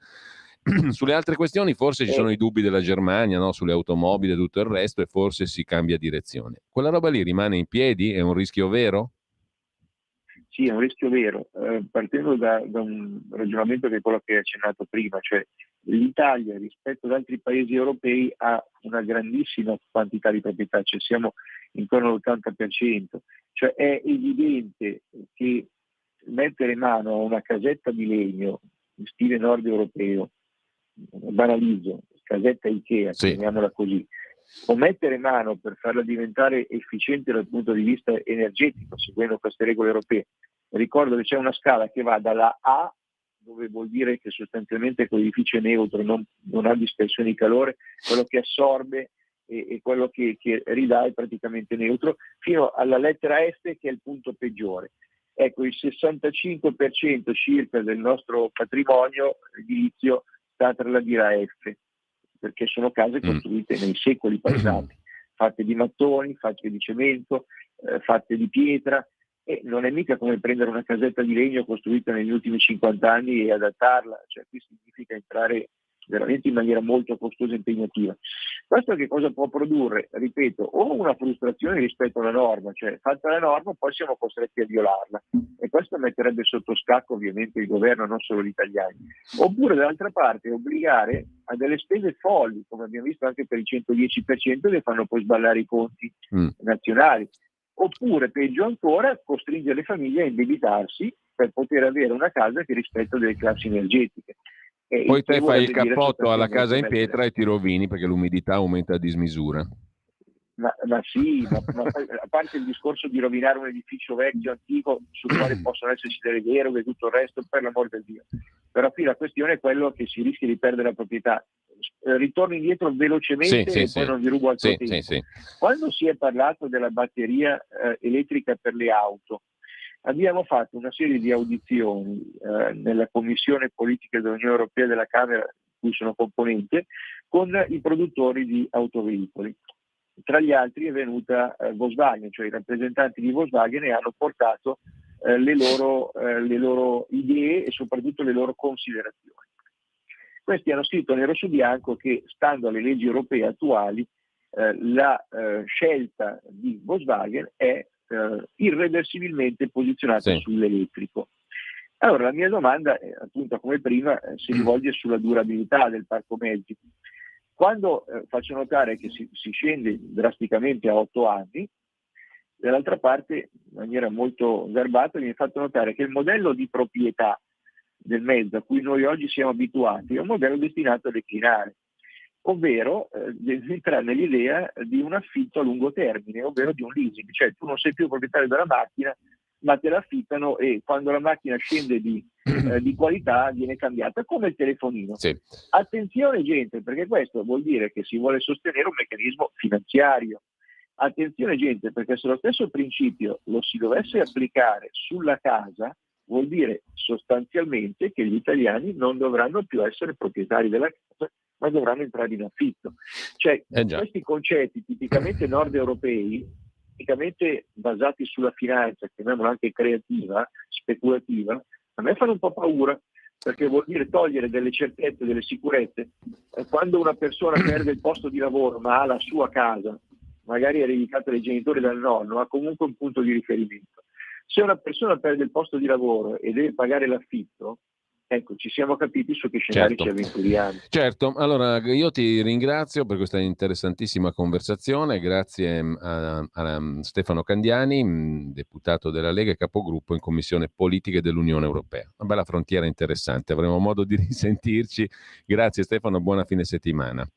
[SPEAKER 1] Sulle altre questioni forse ci sono i dubbi della Germania, no? Sulle automobili e tutto il resto, e forse si cambia direzione. Quella roba lì rimane in piedi? È un rischio vero?
[SPEAKER 7] Sì, è un rischio vero, partendo da un ragionamento che è quello che hai accennato prima, cioè l'Italia rispetto ad altri paesi europei ha una grandissima quantità di proprietà, cioè siamo intorno all'80%, cioè è evidente che mettere mano a una casetta di legno in stile nord europeo, banalizzo, casetta Ikea, chiamiamola così, o mettere mano per farla diventare efficiente dal punto di vista energetico, seguendo queste regole europee. Ricordo che c'è una scala che va dalla A, dove vuol dire che sostanzialmente quell'edificio è neutro, non ha dispersione di calore, quello che assorbe e quello che ridà è praticamente neutro, fino alla lettera F, che è il punto peggiore. Ecco, il 65% circa del nostro patrimonio edilizio sta tra la dirà F, perché sono case costruite nei secoli passati, fatte di mattoni, fatte di cemento, fatte di pietra, e non è mica come prendere una casetta di legno costruita negli ultimi 50 anni e adattarla, cioè qui significa entrare veramente in maniera molto costosa e impegnativa. Questo che cosa può produrre? Ripeto, o una frustrazione rispetto alla norma, cioè fatta la norma poi siamo costretti a violarla, e questo metterebbe sotto scacco ovviamente il governo, non solo gli italiani. Oppure dall'altra parte obbligare a delle spese folli, come abbiamo visto anche per il 110%, che fanno poi sballare i conti nazionali. Oppure, peggio ancora, costringere le famiglie a indebitarsi per poter avere una casa che rispetta delle classi energetiche.
[SPEAKER 1] Poi te fai il cappotto alla casa in pietra e ti rovini perché l'umidità aumenta a dismisura.
[SPEAKER 7] Ma a parte il discorso di rovinare un edificio vecchio, antico, sul quale possono esserci delle deroghe e tutto il resto, per l'amor del Dio. Però qui la questione è quello che si rischia di perdere la proprietà. Ritorno indietro velocemente poi non vi rubo altro tempo. Quando si è parlato della batteria elettrica per le auto, abbiamo fatto una serie di audizioni nella Commissione Politica dell'Unione Europea della Camera, di cui sono componente, con i produttori di autoveicoli. Tra gli altri è venuta Volkswagen, cioè i rappresentanti di Volkswagen, e hanno portato le loro idee e soprattutto le loro considerazioni. Questi hanno scritto nero su bianco che, stando alle leggi europee attuali, la scelta di Volkswagen è irreversibilmente posizionata sull'elettrico. Allora la mia domanda, appunto come prima, si rivolge sulla durabilità del parco mezzi. Quando faccio notare che si scende drasticamente a 8 anni, dall'altra parte, in maniera molto garbata, viene fatto notare che il modello di proprietà del mezzo a cui noi oggi siamo abituati è un modello destinato a declinare, ovvero entrare nell'idea di un affitto a lungo termine, ovvero di un leasing, cioè tu non sei più proprietario della macchina, ma te la affittano, e quando la macchina scende di qualità viene cambiata, come il telefonino. Attenzione gente, perché questo vuol dire che si vuole sostenere un meccanismo finanziario. Attenzione gente, perché se lo stesso principio lo si dovesse applicare sulla casa, vuol dire sostanzialmente che gli italiani non dovranno più essere proprietari della casa, ma dovranno entrare in affitto. Cioè questi concetti tipicamente nord europei, tipicamente basati sulla finanza, chiamiamola anche creativa, speculativa, a me fanno un po' paura, perché vuol dire togliere delle certezze, delle sicurezze. Quando una persona perde il posto di lavoro ma ha la sua casa, magari ereditata dai genitori e dal nonno, ha comunque un punto di riferimento. Se una persona perde il posto di lavoro e deve pagare l'affitto, ecco, ci siamo capiti su che scenari ci avventuriamo.
[SPEAKER 1] Certo, allora io ti ringrazio per questa interessantissima conversazione, grazie a Stefano Candiani, deputato della Lega e capogruppo in Commissione Politiche dell'Unione Europea. Una bella frontiera interessante, avremo modo di risentirci. Grazie Stefano, buona fine settimana.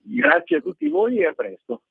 [SPEAKER 7] Grazie a tutti voi e a presto.